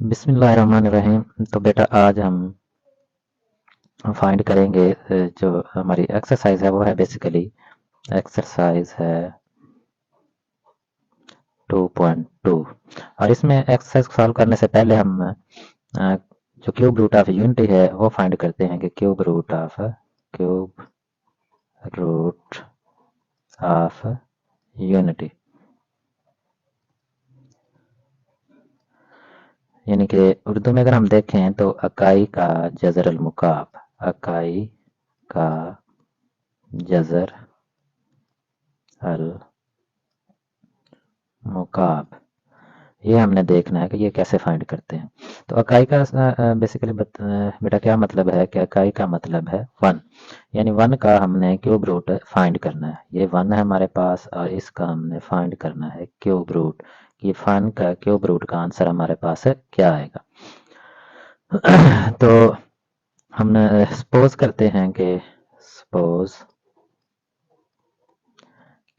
बिस्मिल्लाहिर्रहमानिर्रहीम। तो बेटा आज हम फाइंड करेंगे जो हमारी एक्सरसाइज है वो है बेसिकली एक्सरसाइज है 2.2। और इसमें एक्सरसाइज को सॉल्व करने से पहले हम जो क्यूब रूट ऑफ यूनिटी है वो फाइंड करते हैं कि क्यूब रूट ऑफ यूनिटी यानी कि उर्दू में अगर हम देखें तो अकाई का जज़र अल मुकाब, अकाई का जज़र अल मुकाब, ये हमने देखना है कि ये कैसे फाइंड करते हैं। तो अकाई का बेसिकली बेटा क्या मतलब है कि अकाई का मतलब है वन, यानी वन का हमने क्यूब रूट फाइंड करना है। ये वन है हमारे पास और इसका हमने फाइंड करना है क्यूब रूट। ये वन का क्यूब रूट का आंसर हमारे पास है क्या आएगा। तो हम सपोज करते हैं कि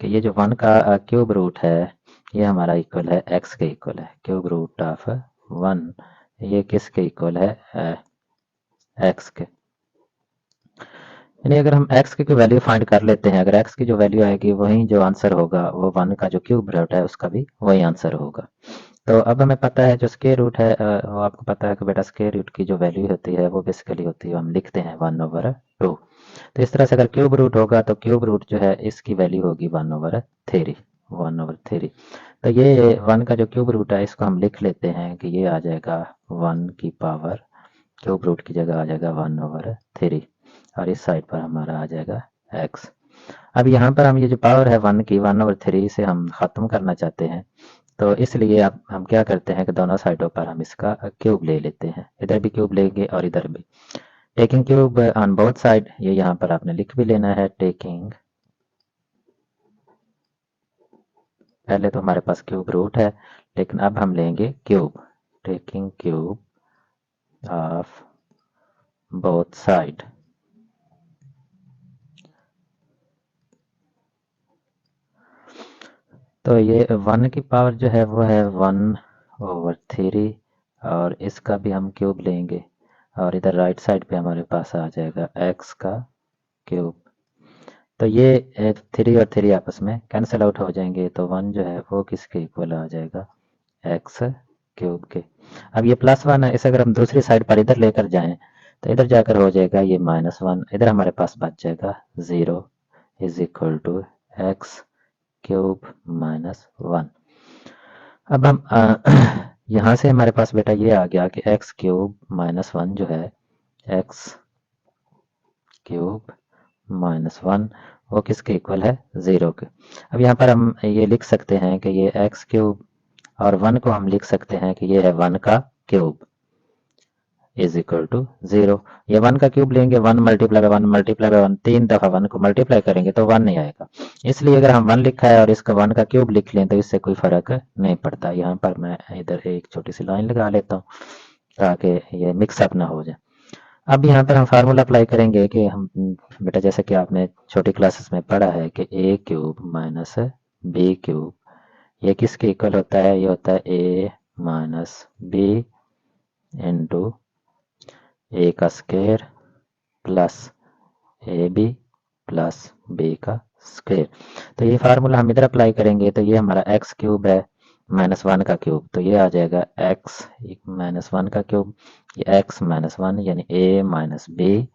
ये जो वन का क्यूब रूट है ये हमारा इक्वल है एक्स के इक्वल है। क्यूब रूट ऑफ वन ये किसके इक्वल है, एक्स के। यानी अगर हम एक्स की वैल्यू फाइंड कर लेते हैं, अगर एक्स की जो वैल्यू आएगी वही जो आंसर होगा वो वन का जो क्यूब रूट है उसका भी वही आंसर होगा। तो अब हमें पता है जो स्क्वायर रूट है वो आपको पता है कि बेटा स्क्वायर रूट की जो वैल्यू होती है वो बेसिकली होती है, हम लिखते हैं 1/2। तो इस तरह से अगर क्यूब रूट होगा तो क्यूब रूट जो है इसकी वैल्यू होगी 1/3। तो ये वन का जो क्यूब रूट है इसको हम लिख लेते हैं कि ये आ जाएगा वन की पावर, क्यूब रूट की जगह आ जाएगा 1/3 और इस साइड पर हमारा आ जाएगा एक्स। अब यहाँ पर हम ये जो पावर है वन की 1/3 से हम ख़त्म करना चाहते हैं, तो इसलिए अब हम क्या करते हैं कि दोनों साइडों पर हम इसका क्यूब ले लेते हैं। इधर भी क्यूब लेंगे और इधर भी। Taking cube on both side, ये यहाँ पर आपने लिख भी लेना है। टेकिंग, पहले तो हमारे पास क्यूब रूट है लेकिन अब हम लेंगे cube. Taking cube of both side, तो ये वन की पावर जो है वो है 1/3 और इसका भी हम क्यूब लेंगे और इधर राइट साइड पे हमारे पास आ जाएगा एक्स का क्यूब। तो ये 3 और 3 आपस में कैंसिल आउट हो जाएंगे, तो वन जो है वो किसके इक्वल आ जाएगा, एक्स क्यूब के। अब ये +1 है, इसे अगर हम दूसरी साइड पर इधर लेकर जाएं तो इधर जाकर हो जाएगा ये -1, इधर हमारे पास बच जाएगा 0 is equal to x cube -1। अब हम यहाँ से हमारे पास बेटा ये आ गया कि एक्स क्यूब -1 जो है, एक्स क्यूब -1 वो किसके इक्वल है, 0 के। अब यहाँ पर हम ये लिख सकते हैं कि ये एक्स क्यूब और 1 को हम लिख सकते हैं कि ये है 1 का क्यूब इज इक्वल टू 0। ये 1 का क्यूब लेंगे, 1 मल्टीप्लाई बाय 1 मल्टीप्लाई बाय 1, 3 दफा 1 को मल्टीप्लाई करेंगे तो 1 नहीं आएगा। इसलिए अगर हम 1 लिखा है और इसका 1 का क्यूब लिख लें तो इससे कोई फर्क नहीं पड़ता। यहाँ पर मैं इधर एक छोटी सी लाइन लगा लेता हूँ ताकि ये मिक्सअप ना हो जाए। अब यहाँ पर हम फार्मूला अप्लाई करेंगे कि हम बेटा जैसे कि आपने छोटी क्लासेस में पढ़ा है कि a cube minus b cube ये किसके इक्वल होता है, ये होता है a minus b into a का square plus a b plus b का स्क्वायर। तो ये फार्मूला हम इधर अप्लाई करेंगे तो ये हमारा एक्स क्यूब है -1 का क्यूब, तो ये आ जाएगा एक्स -1 का क्यूब, ये एक्स -1 यानी a minus b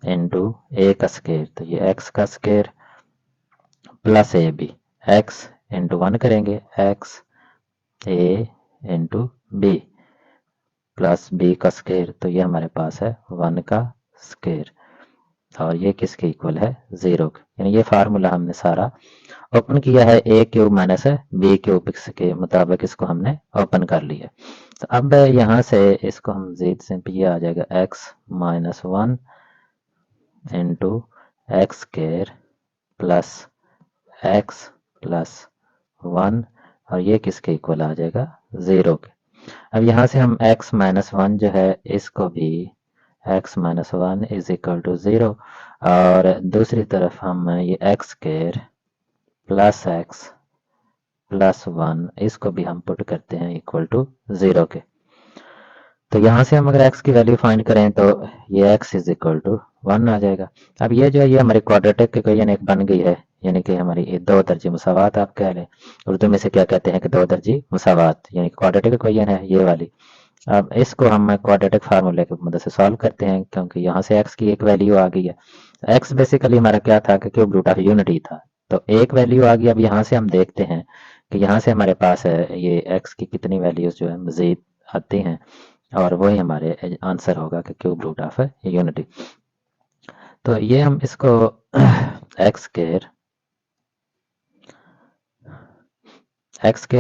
into a का स्क्वायर, तो ये एक्स का square plus a b, x into 1 करेंगे, x a into b plus b का स्क्वायर, तो ये हमारे पास है 1 का स्क्वायर और ये किसके इक्वल है, 0 के। यानी ये फार्मूला हमने सारा ओपन किया है, ए क्यूब माइनस बी क्यूब के मुताबिक इसको हमने ओपन कर लिया। तो अब यहाँ से इसको हम जीत से ये आ जाएगा x-1 into x square plus x plus 1 और ये किसके इक्वल आ जाएगा, 0 के। अब यहाँ से हम x-1 जो है इसको भी x-1 इज इक्वल टू 0 और दूसरी तरफ हम ये x square plus x plus 1 इसको भी हम पुट करते हैं इक्वल टू 0 के। तो यहाँ से हम अगर x की वैल्यू फाइंड करें तो ये x इज इक्वल टू 1 आ जाएगा। अब ये जो है ये हमारी क्वाड्रेटिक इक्वेशन एक बन गई है, यानी कि हमारी ये दो दर्जी मुसावात आप कह लें। उर्दू में से क्या कहते हैं कि दो दर्जी मुसावात, यानी क्वाड्रेटिक इक्वेशन है ये वाली। अब इसको हम क्वाड्रेटिक फार्मूले की मदद से सॉल्व करते हैं, क्योंकि यहाँ से x की एक वैल्यू आ गई है। x बेसिकली हमारा क्या था कि क्यूब रूट ऑफ यूनिटी था, तो एक वैल्यू आ गई। अब यहाँ से हम देखते हैं कि यहाँ से हमारे पास है ये x की कितनी वैल्यूज जो है मजीद आती हैं, और वही हमारे आंसर होगा कि क्यूब रूट ऑफ यूनिटी। तो ये हम इसको x square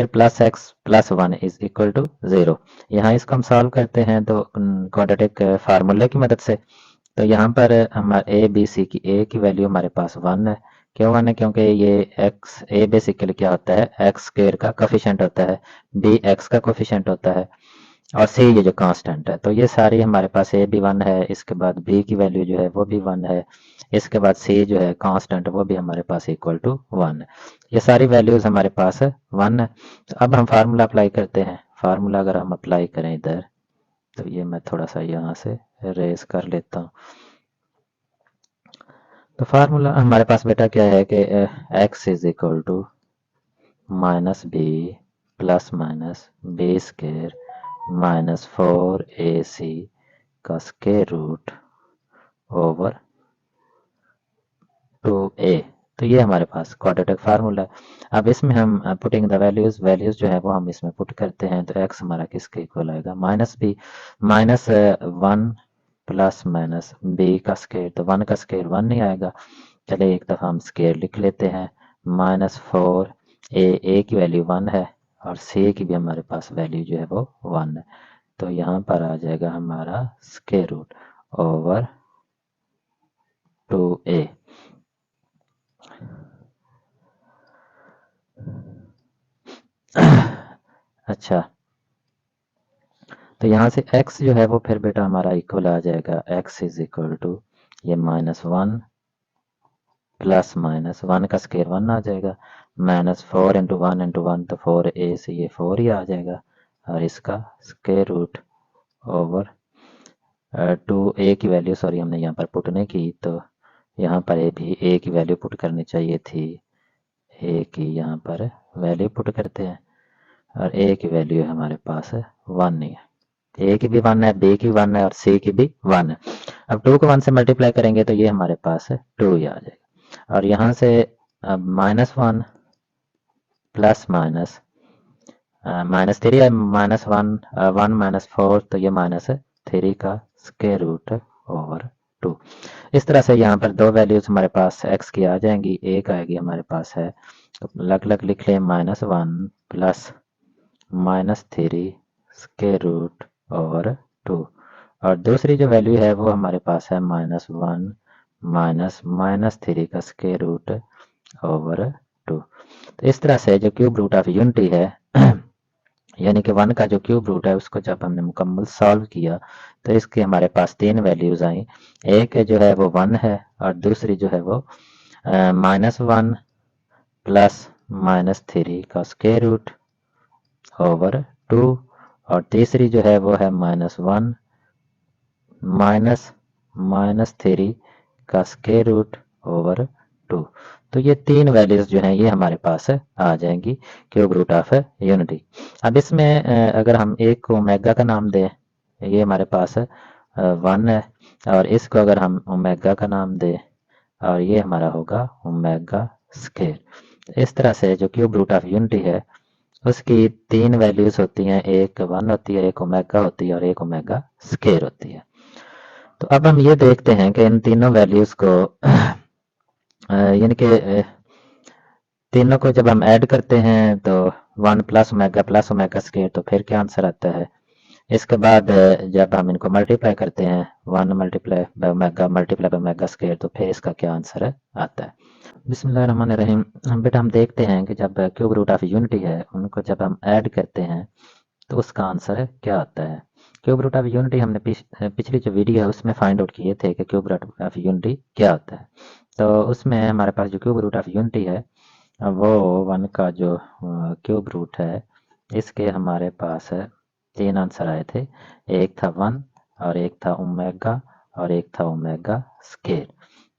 plus x plus 1 is equal to 0, यहाँ इसको हम सॉल्व करते हैं तो क्वाड्रेटिक फार्मूले की मदद से। तो यहाँ पर हमारे ए बी सी की ए की वैल्यू हमारे पास 1 है। क्यों 1 है? क्योंकि ये एक्स ए बेसिकली क्या होता है, एक्स स्केयर का कोफिशिएंट होता है, बी एक्स का कोफिशिएंट होता है, और सी ये जो कांस्टेंट है। तो ये सारी हमारे पास ए भी 1 है, इसके बाद बी की वैल्यू जो है वो भी 1 है, इसके बाद सी जो है कांस्टेंट वो भी हमारे पास इक्वल टू 1 है। ये सारी वैल्यूज हमारे पास 1 है। तो अब हम फार्मूला अप्लाई करते हैं। फार्मूला अगर हम अप्लाई करें इधर, तो ये मैं थोड़ा सा यहाँ से रेस कर लेता हूँ। तो फार्मूला हमारे पास बेटा क्या है कि x is equal to minus b plus minus b square minus 4ac का स्केयर रूट ओवर 2a। तो ये हमारे पास क्वाड्रेटिक फार्मूला है। अब इसमें हम पुटिंग द वैल्यूज जो है वो हम इसमें पुट करते हैं। तो x हमारा किसके इक्वल आएगा, minus b minus 1 plus minus b का स्केयर, तो 1 का स्केयर 1 नहीं आएगा। चलिए एक दफ़ा हम स्केयर लिख लेते हैं, माइनस 4 ए की वैल्यू 1 है, और सी की भी हमारे पास वैल्यू जो है वो 1 है। तो यहाँ पर आ जाएगा हमारा स्केयर रूट ओवर 2a। अच्छा, तो यहाँ से x जो है वो फिर बेटा हमारा इक्वल आ जाएगा, x इज इक्वल टू ये माइनस 1 प्लस माइनस 1 का स्केयर 1 आ जाएगा, माइनस 4 इंटू 1 इंटू 1, तो 4a से ये 4 ही आ जाएगा, और इसका स्केयर रूट ओवर 2a की वैल्यू, सॉरी हमने यहाँ पर पुट नहीं की, तो यहाँ पर a की वैल्यू पुट करनी चाहिए थी। a की यहाँ पर वैल्यू पुट करते हैं, और a की वैल्यू हमारे पास 1 नहीं है। ए की भी 1 है, बी की 1 है, और सी की भी 1 है। अब 2 को 1 से मल्टीप्लाई करेंगे तो ये हमारे पास 2 ही आ जाएगा। और यहाँ से अब माइनस 1 प्लस माइनस माइनस 3 है, माइनस 1 1 माइनस 4, तो ये माइनस 3 का स्क्वायर रूट ओवर 2। इस तरह से यहाँ पर दो वैल्यूज हमारे पास x की आ जाएंगी, एक आएगी हमारे पास है, तो अलग अलग लिख लें, minus 1 plus minus 3 square root over 2, और दूसरी जो वैल्यू है वो हमारे पास है माइनस 1 माइनस माइनस 3 का स्क्वायर रूट ओवर 2। तो इस तरह से जो क्यूब रूट ऑफ यूनिटी है यानी कि 1 का जो क्यूब रूट है उसको जब हमने मुकम्मल सॉल्व किया तो इसके हमारे पास तीन वैल्यूज आई। एक जो है वो 1 है, और दूसरी जो है वो माइनस 1 प्लस माइनस 3 का स्क्वायर रूट ओवर 2, और तीसरी जो है वो है माइनस 1 माइनस माइनस 3 का स्क्वायर रूट ओवर 2। तो ये तीन वैल्यूज जो हैं ये हमारे पास आ जाएंगी क्यूब रूट ऑफ यूनिटी। अब इसमें अगर हम एक को ओमेगा का नाम दें, ये हमारे पास 1 है, और इसको अगर हम ओमेगा का नाम दें, और ये हमारा होगा ओमेगा स्क्वायर। इस तरह से जो क्यूब रूट ऑफ यूनिटी है उसकी तीन वैल्यूज होती हैं, एक 1 होती है, एक ओमेगा होती है, और एक ओमेगा स्क्वायर होती है। तो अब हम ये देखते हैं कि इन तीनों वैल्यूज को यानी कि तीनों को जब हम ऐड करते हैं तो 1 प्लस ओमेगा स्क्वायर, तो फिर क्या आंसर आता है। इसके बाद जब हम इनको मल्टीप्लाई करते हैं 1 मल्टीप्लाई बाय ओमेगा स्क्वायर, तो फिर इसका क्या आंसर आता है। बिस्मिल्लाहिर्रहमानिर्रहीम। बेटा हम देखते हैं कि जब क्यूब रूट ऑफ यूनिटी है उनको जब हम ऐड करते हैं तो उसका आंसर क्या आता है। क्यूब रूट ऑफ यूनिटी हमने पिछली जो वीडियो है उसमें फाइंड आउट किए थे कि क्यूब रूट ऑफ यूनिटी क्या होता है। तो उसमें हमारे पास जो क्यूब रूट ऑफ यूनिटी है वो 1 का जो क्यूब रूट है इसके हमारे पास है तीन आंसर आए थे, एक था 1 और एक था ओमेगा और एक था ओमेगा स्केयर।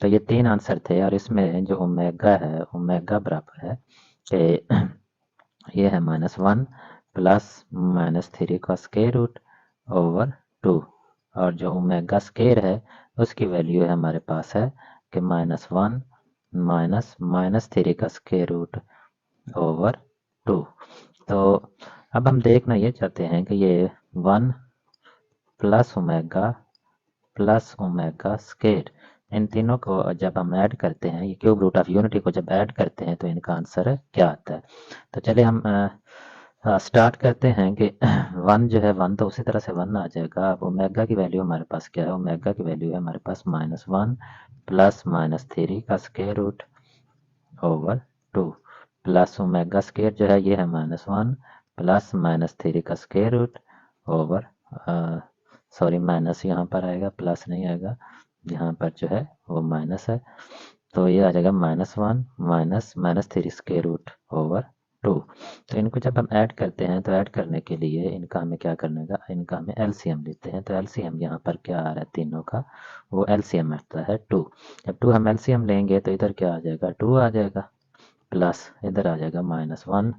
तो ये तीन आंसर थे और इसमें जो ओमेगा है, ओमेगा बराबर है कि ये है -1 प्लस -3 का स्केयर रूट ओवर 2, और जो ओमेगा स्केयर है उसकी वैल्यू है हमारे पास है कि -1 माइनस -3 का स्केयर रूट ओवर 2। तो अब हम देखना ये चाहते हैं कि ये 1 प्लस ओमेगा स्केयर, इन तीनों को जब हम ऐड करते हैं, ये क्यूब रूट ऑफ यूनिटी को जब ऐड करते हैं तो इनका आंसर क्या आता है। तो चलिए हम स्टार्ट करते हैं कि 1 जो है 1 तो उसी तरह से 1 आ जाएगा। अब ओमेगा की वैल्यू हमारे पास क्या है, ओमेगा की वैल्यू है हमारे पास -1 प्लस -3 का square root over 2 plus omega square जो है ये है -1 प्लस -3 का square root over, sorry minus यहाँ पर आएगा, प्लस नहीं आएगा, यहाँ पर जो है वो माइनस है, तो ये आ जाएगा -1 माइनस -3 स्केयर रूट ओवर 2। तो इनको जब हम ऐड करते हैं तो ऐड करने के लिए इनका हमें क्या करना है, इनका हमें एलसीएम लेते हैं। तो एलसीएम यहाँ पर क्या आ रहा है तीनों का, वो एलसीएम आता है 2। जब 2 हम एलसीएम लेंगे तो इधर क्या आ जाएगा, 2 आ जाएगा, प्लस इधर आ जाएगा -1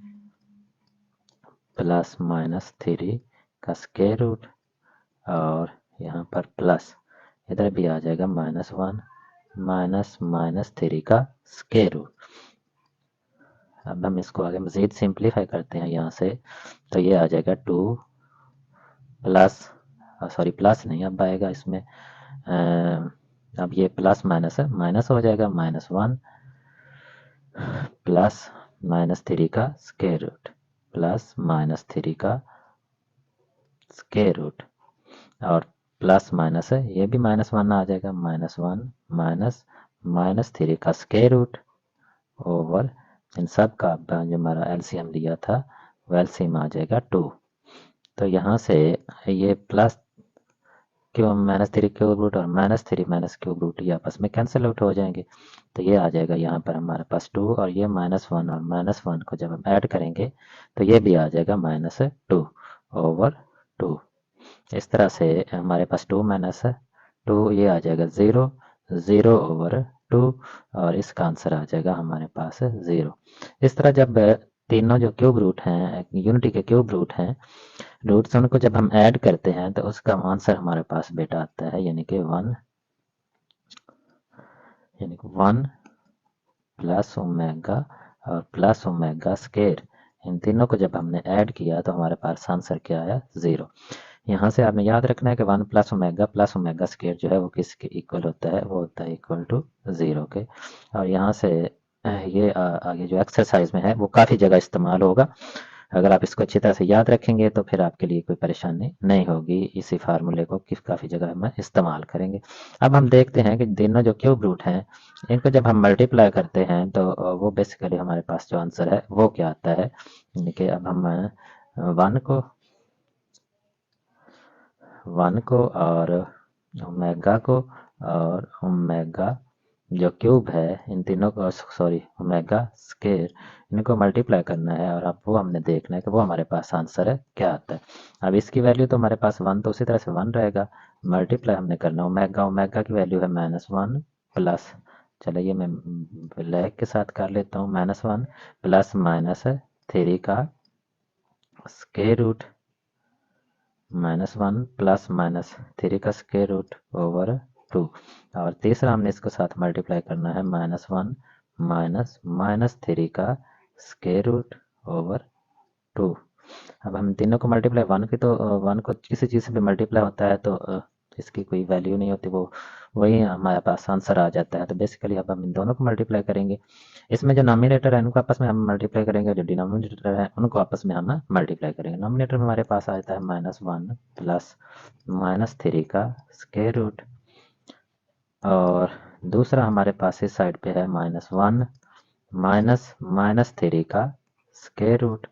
प्लस -3 का स्केयर रूट, और यहाँ पर प्लस इधर भी आ जाएगा -1 माइनस -3 का स्केयर रूट। अब हम इसको आगे मज़ीद सिंप्लीफाई करते हैं यहाँ से, तो ये आ जाएगा 2 प्लस, सॉरी प्लस नहीं अब आएगा इसमें, अब ये प्लस माइनस है, माइनस हो जाएगा -1 प्लस -3 का स्केयर रूट प्लस -3 का स्केयर रूट, और प्लस माइनस है ये भी -1 आ जाएगा, -1 माइनस -3 का स्केयर रूट ओवर, इन सब का जो हमारा एलसीएम लिया था वो एलसीएम आ जाएगा 2। तो यहाँ से ये प्लस क्यूब -3 क्यूब रूट और -3 क्यूब रूट ये आपस में कैंसिल आउट हो जाएंगे, तो ये आ जाएगा यहाँ पर हमारे पास 2, और ये -1 और -1 को जब हम ऐड करेंगे तो ये भी आ जाएगा -2 ओवर 2। इस तरह से हमारे पास 2 माइनस 2 ये आ जाएगा 0, 0 ओवर 2, और इसका आंसर आ जाएगा हमारे पास 0। इस तरह जब तीनों जो क्यूब रूट हैं, यूनिटी के क्यूब रूट हैं, रूट्स उनको जब हम ऐड करते हैं तो उसका आंसर हमारे पास बेटा आता है यानी कि 1 प्लस ओमेगा और प्लस ओमेगा स्केयर, इन तीनों को जब हमने ऐड किया तो हमारे पास आंसर क्या आया, 0। यहाँ से आपने याद रखना है कि 1 प्लस ओमेगा स्केयर जो है वो किसके इक्वल होता है, वो होता है इक्वल टू 0 के। और यहाँ से ये आगे जो एक्सरसाइज में है वो काफ़ी जगह इस्तेमाल होगा, अगर आप इसको अच्छी तरह से याद रखेंगे तो फिर आपके लिए कोई परेशानी नहीं होगी, इसी फार्मूले को काफ़ी जगह हम इस्तेमाल करेंगे। अब हम देखते हैं कि दोनों जो क्यूब रूट हैं इनको जब हम मल्टीप्लाई करते हैं तो वो बेसिकली हमारे पास जो आंसर है वो क्या आता है, यानी कि अब हम 1 को और ओमेगा को और ओमेगा जो क्यूब है इन तीनों को, सॉरी ओमेगा स्केयर, इनको मल्टीप्लाई करना है, और अब वो हमने देखना है कि वो हमारे पास आंसर है क्या आता है। अब इसकी वैल्यू तो हमारे पास 1 तो उसी तरह से 1 रहेगा, मल्टीप्लाई हमने करना ओमेगा, ओमेगा की वैल्यू है -1 प्लस, चलो ये मैं ब्लैक के साथ कर लेता हूँ, -1 प्लस -3 का स्केयर रूट, -1 प्लस -3 का स्केयर रूट ओवर 2, और तीसरा हमने इसको साथ मल्टीप्लाई करना है -1 माइनस -3 का स्केयर रूट ओवर 2। अब हम तीनों को मल्टीप्लाई, 1 की तो 1 को किसी चीज़ से भी मल्टीप्लाई होता है तो इसकी कोई वैल्यू नहीं होती, वो वही हमारे पास आंसर आ जाता है। तो बेसिकली अब हम इन दोनों को मल्टीप्लाई करेंगे, इसमें जो नॉमिनेटर है उनको आपस में हम मल्टीप्लाई करेंगे, जो डिनोमिनेटर है उनको आपस में हम मल्टीप्लाई करेंगे। नॉमिनेटर में हमारे पास आता है -1 प्लस -3 का स्केयर रूट, और दूसरा हमारे पास इस साइड पे है -1 माइनस -3 का स्केयर रूट,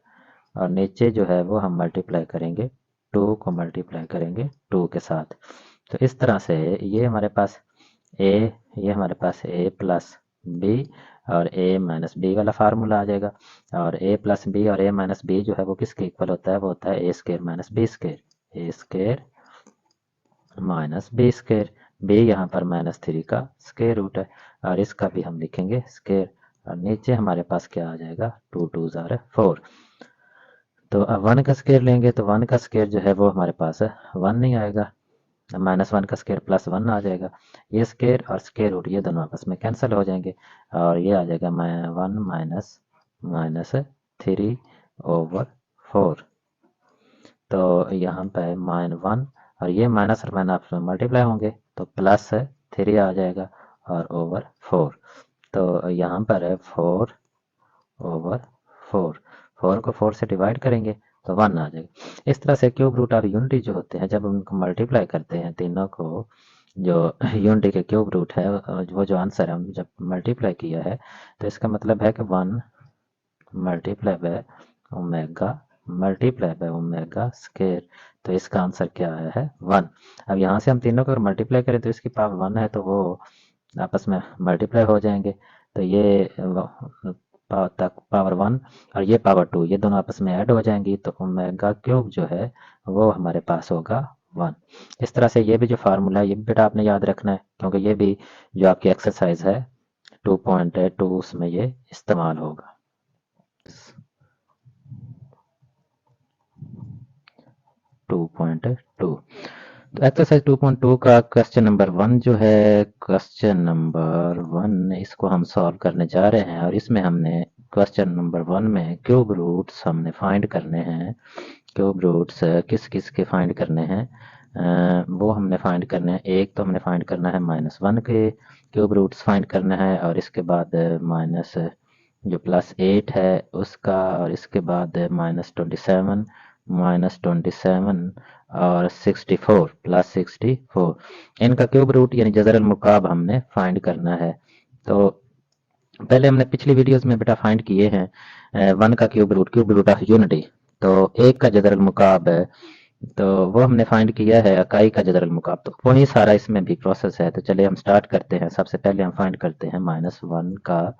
और नीचे जो है वो हम मल्टीप्लाई करेंगे 2 को मल्टीप्लाई करेंगे 2 के साथ। तो इस तरह से ये हमारे पास a, ये हमारे पास a प्लस बी और ए माइनस बी वाला फार्मूला आ जाएगा। और ए प्लस बी और ए माइनस बी जो है वो किसके इक्वल होता है, वो होता है a square minus b square, a square minus b square. B यहाँ पर -3 का स्केयर रूट है और इसका भी हम लिखेंगे स्केयर। और नीचे हमारे पास क्या आ जाएगा, 2 2 ज़ार 4। तो अब 1 का स्केयर लेंगे तो 1 का स्केयर जो है वो हमारे पास 1 नहीं आएगा, -1 का स्केयर +1 आ जाएगा। ये स्केयर और स्केयर रूट ये दोनों आपस में कैंसिल हो जाएंगे और ये आ जाएगा 1 माइनस -3/4। तो यहाँ पे -1 और ये माइनस और माइनस आपस में मल्टीप्लाई होंगे तो +3 आ जाएगा और /4। तो यहाँ पर है 4/4, 4 को 4 से डिवाइड करेंगे तो 1 आ जाएगा। इस तरह से क्यूब रूट और यूनिटी जो होते हैं जब उनको मल्टीप्लाई करते हैं तीनों को, जो यूनिटी के क्यूब रूट है वो जो आंसर है हम जब मल्टीप्लाई किया है तो इसका मतलब है कि 1 मल्टीप्लाई बाय ओमेगा स्केयर। तो इसका आंसर क्या आया है 1। अब यहाँ से हम तीनों को अगर मल्टीप्लाई करें तो इसकी पावर 1 है तो वो आपस में मल्टीप्लाई हो जाएंगे। तो ये पावर 1 और ये पावर 2 ये दोनों आपस में ऐड हो जाएंगी तो ओमेगा क्यूब जो है वो हमारे पास होगा 1। इस तरह से ये भी जो फार्मूला है ये भी बेटा आपने याद रखना है क्योंकि ये भी जो आपकी एक्सरसाइज है 2.2 उसमें ये इस्तेमाल होगा। 2.2 तो एक्सरसाइज 2.2 का क्वेश्चन नंबर 1 जो है, क्वेश्चन नंबर 1 इसको हम सॉल्व करने जा रहे हैं और इसमें हमने क्वेश्चन नंबर 1 में क्यूब रूट्स हमने फाइंड करने हैं। क्यूब रूट्स किस किस के फाइंड करने हैं, वो हमने फाइंड करने हैं। एक तो हमने फाइंड करना है -1 के क्यूब रूट्स फाइंड करना है और इसके बाद माइनस जो +8 है उसका, और इसके बाद -27 और 64 +64 इनका क्यूब रूट यानी जज़र मुकाब हमने फाइंड करना है। तो पहले हमने पिछली वीडियोस में बेटा फाइंड किए हैं 1 का क्यूब रूट ऑफ यूनिटी। तो एक का जज़र मुकाब है तो वो हमने फाइंड किया है इकाई का जज़र मुकाब, तो वही सारा इसमें भी प्रोसेस है। तो चलिए हम स्टार्ट करते हैं। सबसे पहले हम फाइंड करते हैं -1 का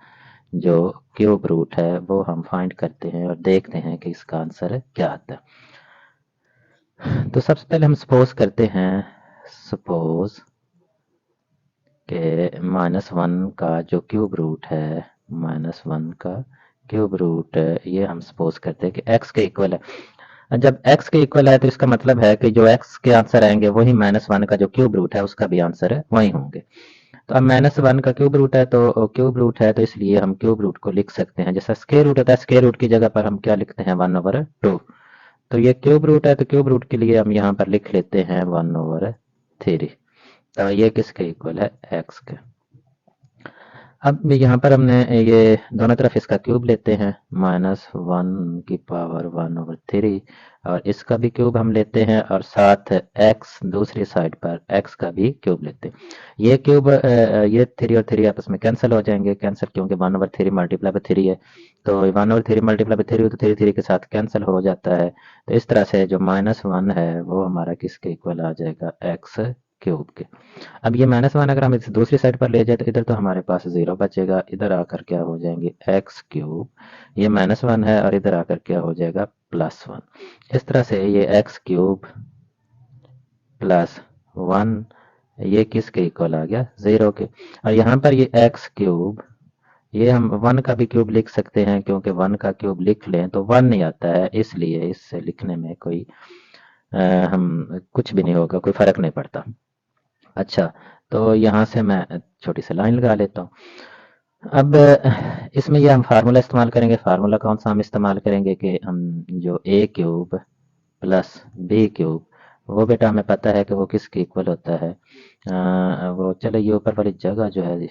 जो क्यूब रूट है वो हम फाइंड करते हैं और देखते हैं कि इसका आंसर क्या आता है। तो सबसे पहले हम सपोज करते हैं, सपोज के -1 का जो क्यूब रूट है, -1 का क्यूब रूट ये हम सपोज करते हैं कि x के इक्वल है। जब x के इक्वल है तो इसका मतलब है कि जो x के आंसर आएंगे वही -1 का जो क्यूब रूट है उसका भी आंसर है वही होंगे। तो अब -1 का क्यूब रूट है तो क्यूब रूट है तो इसलिए हम क्यूब रूट को लिख सकते हैं। जैसा स्क्वायर रूट होता है स्क्वायर रूट की जगह पर हम क्या लिखते हैं 1/2। तो ये क्यूब रूट है तो क्यूब रूट के लिए हम यहाँ पर लिख लेते हैं 1/3। तो ये किसके इक्वल है, x के। अब यहाँ पर हमने ये दोनों तरफ इसका क्यूब लेते हैं -1 की पावर 1/3 और इसका भी क्यूब हम लेते हैं और साथ x दूसरी साइड पर x का भी क्यूब लेते हैं। ये क्यूब ये 3 और 3 आपस में कैंसिल हो जाएंगे, कैंसिल क्योंकि 1/3 मल्टीप्लाई बाय 3 है तो 1/3 मल्टीप्लाई बाय 3 तो 3 3 के साथ कैंसिल हो जाता है। तो इस तरह से जो -1 है वो हमारा किसके इक्वल आ जाएगा, x क्यूब के। अब ये -1 अगर हम इसे दूसरी साइड पर ले जाए तो इधर तो हमारे पास 0 बचेगा, इधर आकर क्या हो जाएंगे x क्यूब, ये -1 है और इधर आकर क्या हो जाएगा +1। इस तरह से ये x क्यूब +1 ये किसके इक्वल आ गया, 0 के। और यहाँ पर ये x क्यूब ये हम 1 का भी क्यूब लिख सकते हैं क्योंकि 1 का क्यूब लिख लें तो 1 नहीं आता है, इसलिए इससे लिखने में कोई हम कुछ भी नहीं होगा, कोई फर्क नहीं पड़ता। अच्छा, तो यहाँ से मैं छोटी सी लाइन लगा लेता हूँ। अब इसमें ये हम फार्मूला इस्तेमाल करेंगे। फार्मूला कौन सा हम इस्तेमाल करेंगे कि हम जो a cube plus b cube वो बेटा हमें पता है कि वो किसके इक्वल होता है। वो चलो ये ऊपर वाली जगह जो है,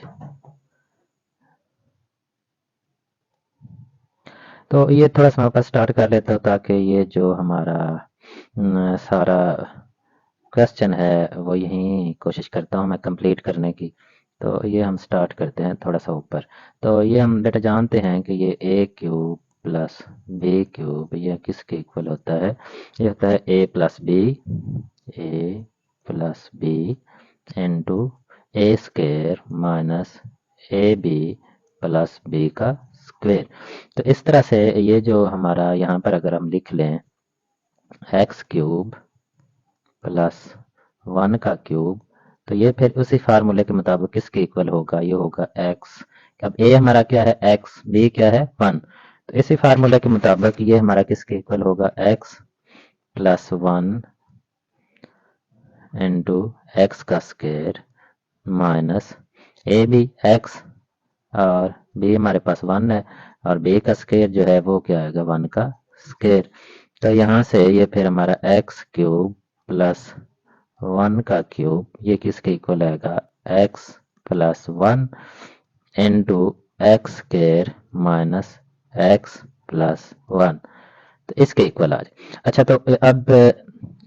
तो ये थोड़ा सा मैं ऊपर स्टार्ट कर लेता हूँ ताकि ये जो हमारा सारा क्वेश्चन है वो यही कोशिश करता हूँ मैं कंप्लीट करने की। तो ये हम स्टार्ट करते हैं थोड़ा सा ऊपर। तो ये हम बेटा जानते हैं कि ये a cube plus b cube ये किसके इक्वल होता है, ये होता है a plus b into a square minus ab plus b का स्क्वेयर। तो इस तरह से ये जो हमारा यहाँ पर अगर हम लिख लें एक्स क्यूब प्लस 1 का क्यूब, तो ये फिर उसी फार्मूले के मुताबिक किसके इक्वल होगा, ये होगा एक्स। अब ए हमारा क्या है एक्स, बी क्या है 1, तो इसी फार्मूले के मुताबिक ये हमारा किसके इक्वल होगा एक्स प्लस 1 इंटू एक्स का square minus a b x और बी हमारे पास 1 है और बी का स्क्वायर जो है वो क्या आएगा 1 का स्क्वायर। तो यहाँ से ये फिर हमारा एक्स क्यूब प्लस 1 का क्यूब ये किसके इक्वल आएगा x plus 1 into x square minus x plus 1, तो इसके इक्वल आ जाए। अच्छा तो अब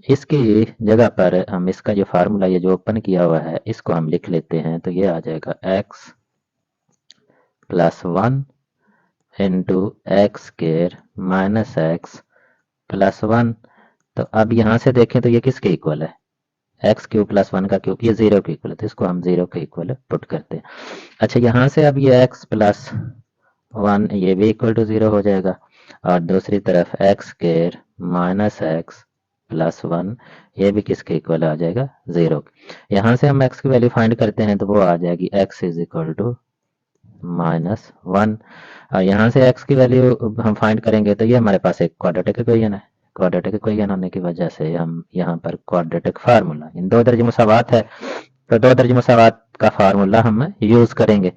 इसकी जगह पर हम इसका जो फार्मूला ये जो ओपन किया हुआ है इसको हम लिख लेते हैं, तो ये आ जाएगा x plus 1 into x square minus x plus 1। तो अब यहाँ से देखें तो ये किसके इक्वल है एक्स क्यूब प्लस 1 का क्यूब, ये 0 के इक्वल है, तो इसको हम 0 के इक्वल पुट करते हैं। अच्छा यहाँ से अब ये एक्स प्लस 1 ये भी इक्वल टू 0 हो जाएगा और दूसरी तरफ x square minus x plus 1 ये भी किसके इक्वल आ जाएगा 0। यहाँ से हम x की वैल्यू फाइंड करते हैं तो वो आ जाएगी x is equal to minus 1 और यहाँ से x की वैल्यू हम फाइंड करेंगे तो ये हमारे पास एक क्वाड्रेटिक इक्वेशन है। क्वाड्रेटिक इक्वेशन होने की वजह से हम यहाँ पर क्वाड्रेटिक फार्मूला इन दो दर्जे मुसावात है तो दो दर्जे मुसावात का फार्मूला हम यूज करेंगे।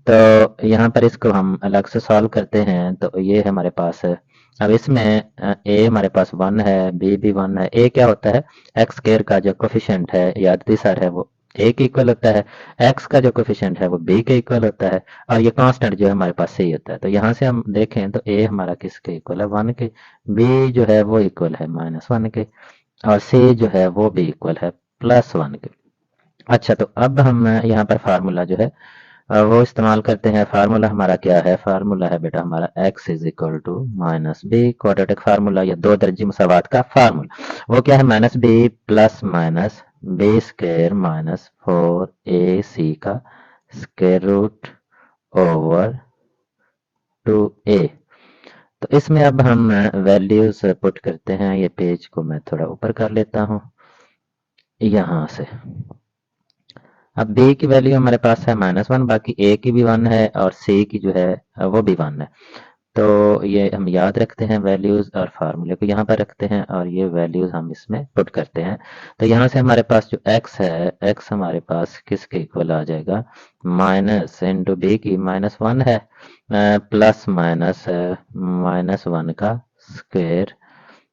तो यहाँ पर इसको हम अलग से सॉल्व करते हैं तो ये हमारे पास है। अब इसमें ए हमारे पास 1 है, बी भी 1 है। ए क्या होता है एक्स स्क्वायर का जो कोफिशिएंट है या अदिसर है वो ए के इक्वल होता है, एक्स का जो कोफिशिएंट है वो बी के इक्वल होता है और ये कांस्टेंट जो है हमारे पास सही होता है। तो यहाँ से हम देखें तो ए हमारा किसके इक्वल है 1 के, बी जो है वो इक्वल है -1 के और सी जो है वो भी इक्वल है +1 के। अच्छा तो अब हम यहाँ पर फार्मूला जो है वो इस्तेमाल करते हैं। फार्मूला हमारा क्या है, फार्मूला है बेटा हमारा x is equal to minus b, quadratic formula या दो दर्जी मुसावात का फार्मूला। वो क्या है minus b plus minus b square minus 4ac का स्क्वायर रूट ओवर 2a। तो इसमें अब हम वैल्यूज पुट करते हैं। ये पेज को मैं थोड़ा ऊपर कर लेता हूँ यहाँ से। अब b की वैल्यू हमारे पास है -1, बाकी a की भी 1 है और c की जो है वो भी 1 है। तो ये हम याद रखते हैं वैल्यूज और फार्मूले को यहाँ पर रखते हैं और ये वैल्यूज हम इसमें पुट करते हैं। तो यहाँ से हमारे पास जो x है x हमारे पास किसके इक्वल आ जाएगा माइनस इंटू बी की -1 है प्लस माइनस -1 का स्क्वायर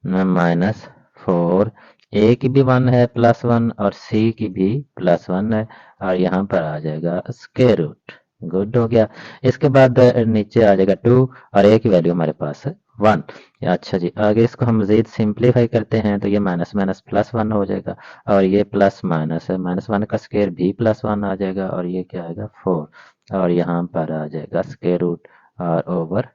माइनस 4, ए की भी 1 है +1 और सी की भी +1 है और यहाँ पर आ जाएगा स्क्वायर रूट। गुड हो गया। इसके बाद नीचे आ जाएगा 2 और ए की वैल्यू हमारे पास है 1। अच्छा जी आगे इसको हम मजीद सिंप्लीफाई करते हैं तो ये माइनस माइनस +1 हो जाएगा और ये प्लस माइनस है -1 का स्क्वायर भी +1 आ जाएगा और ये क्या आएगा 4 और यहाँ पर आ जाएगा स्क्वायर रूट और ओवर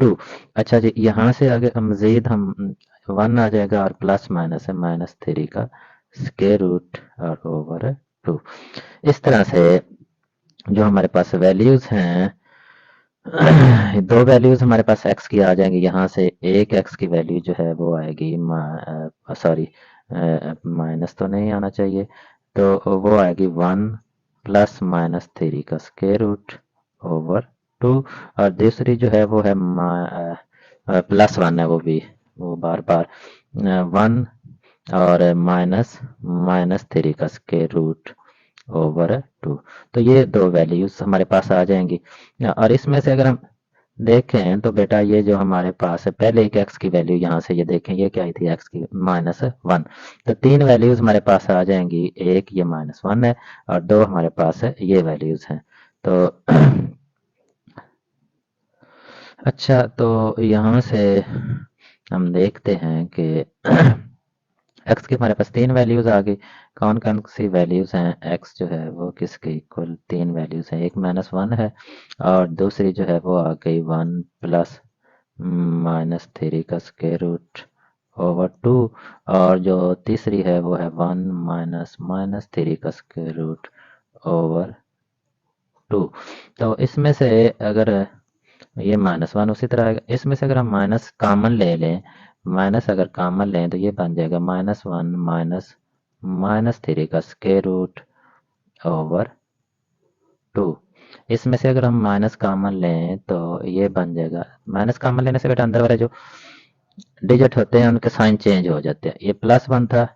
2। अच्छा जी यहाँ से आगे मजीद हम 1 आ जाएगा और प्लस माइनस है -3 का स्क्वायर रूट और ओवर 2। इस तरह से जो हमारे पास वैल्यूज हैं दो वैल्यूज हमारे पास x की आ जाएंगी। यहाँ से एक x की वैल्यू जो है वो आएगी सॉरी माइनस तो नहीं आना चाहिए, तो वो आएगी 1 प्लस -3 का स्क्वायर रूट ओवर 2 और दूसरी जो है वो है +1 है, वो भी वो बार बार 1 और -3 का स्क्वायर रूट ओवर 2। तो ये दो वैल्यूज हमारे पास आ जाएंगी और इसमें से अगर हम देखें तो बेटा ये जो हमारे पास है पहले एक x की वैल्यू यहाँ से ये देखें ये क्या आई थी x की -1, तो तीन वैल्यूज हमारे पास आ जाएंगी। एक ये -1 है और दो हमारे पास है ये वैल्यूज हैं। तो अच्छा तो यहाँ से हम देखते हैं कि x की हमारे पास तीन वैल्यूज आ गई। कौन कौन सी वैल्यूज हैं, x जो है वो किसके इक्वल तीन वैल्यूज हैं, एक -1 है और दूसरी जो है वो आ गई 1 प्लस -3 का स्क्वायर रूट ओवर 2 और जो तीसरी है वो है 1 माइनस -3 का स्क्वायर रूट ओवर 2। तो इसमें से अगर ये -1 उसी तरह आएगा, इसमें से अगर हम माइनस कॉमन ले लें, माइनस अगर कॉमन लें तो ये बन जाएगा -1 माइनस -3 का स्क्वायर रूट ओवर 2। इसमें से अगर हम माइनस कॉमन लें तो ये बन जाएगा, माइनस कॉमन लेने से बेटा अंदर वाले जो डिजिट होते हैं उनके साइन चेंज हो जाते हैं। ये +1 था,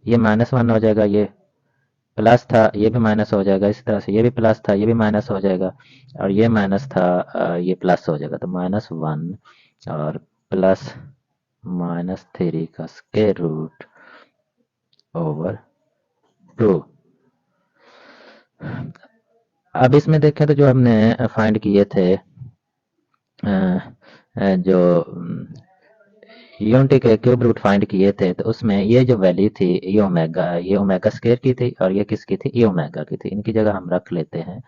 ये -1 हो जाएगा, ये प्लस था, ये भी माइनस हो जाएगा, इस तरह से ये भी प्लस था, ये भी माइनस हो जाएगा, और ये माइनस था, ये प्लस हो जाएगा। तो -1 और प्लस -3 का स्क्वायर रूट ओवर 2। अब इसमें देखें तो जो हमने फाइंड किए थे, जो यूनिटी के क्यूब रूट फाइंड किए थे, तो उसमें ये जो वैल्यू थी ये ओमेगा स्क्वायर की थी और ये किसकी थी, ये ओमेगा की थी। इनकी जगह हम रख लेते हैं,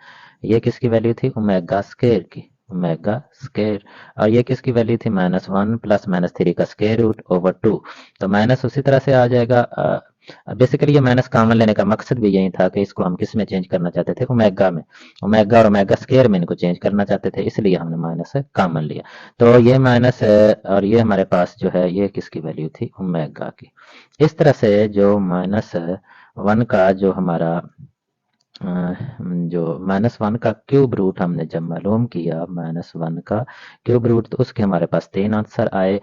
ये किसकी वैल्यू थी, ओमेगा स्क्वायर की, ओमेगा स्क्वायर। और ये किसकी वैल्यू थी, -1 प्लस -3 का स्क्वायर रूट ओवर 2। तो माइनस उसी तरह से आ जाएगा। बेसिकली ये माइनस कॉमन लेने का मकसद भी यही था कि इसको हम किस में चेंज करना चाहते थे, ओमेगा में, ओमेगा और ओमेगा स्क्वायर में इनको चेंज करना चाहते थे, इसलिए हमने माइनस कॉमन लिया। तो ये माइनस है और ये हमारे पास जो है ये किसकी वैल्यू थी, ओमेगा की। इस तरह से जो -1 का जो हमारा जो -1 का क्यूब रूट हमने जब मालूम किया, -1 का क्यूब रूट, तो उसके हमारे पास 3 आंसर आए।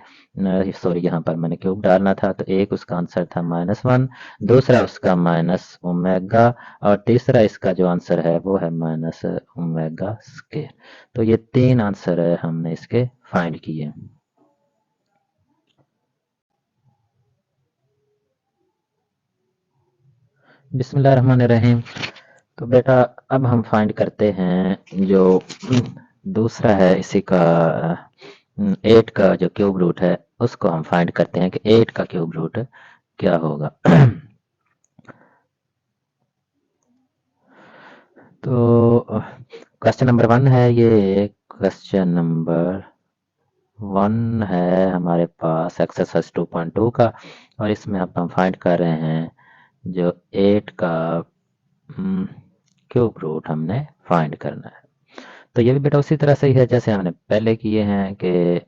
सॉरी, यहाँ पर मैंने क्यूब डालना था, तो एक उसका आंसर था -1, दूसरा उसका माइनस ओमेगा, और तीसरा इसका जो आंसर है वो है माइनस ओमेगा स्क्वायर। तो ये 3 आंसर है हमने इसके फाइंड किए। बिस्मिल्लाहिर्रहमानिर्रहीम। तो बेटा अब हम फाइंड करते हैं जो दूसरा है इसी का 8 का जो क्यूब रूट है, उसको हम फाइंड करते हैं कि 8 का क्यूब रूट क्या होगा। तो क्वेश्चन नंबर 1 है ये, क्वेश्चन नंबर 1 है हमारे पास एक्सरसाइज 2.2 का, और इसमें अब हम फाइंड कर रहे हैं जो 8 का क्यूब रूट हमने फाइंड करना है। तो ये भी बेटा उसी तरह से ही है जैसे हमने पहले किए हैं कि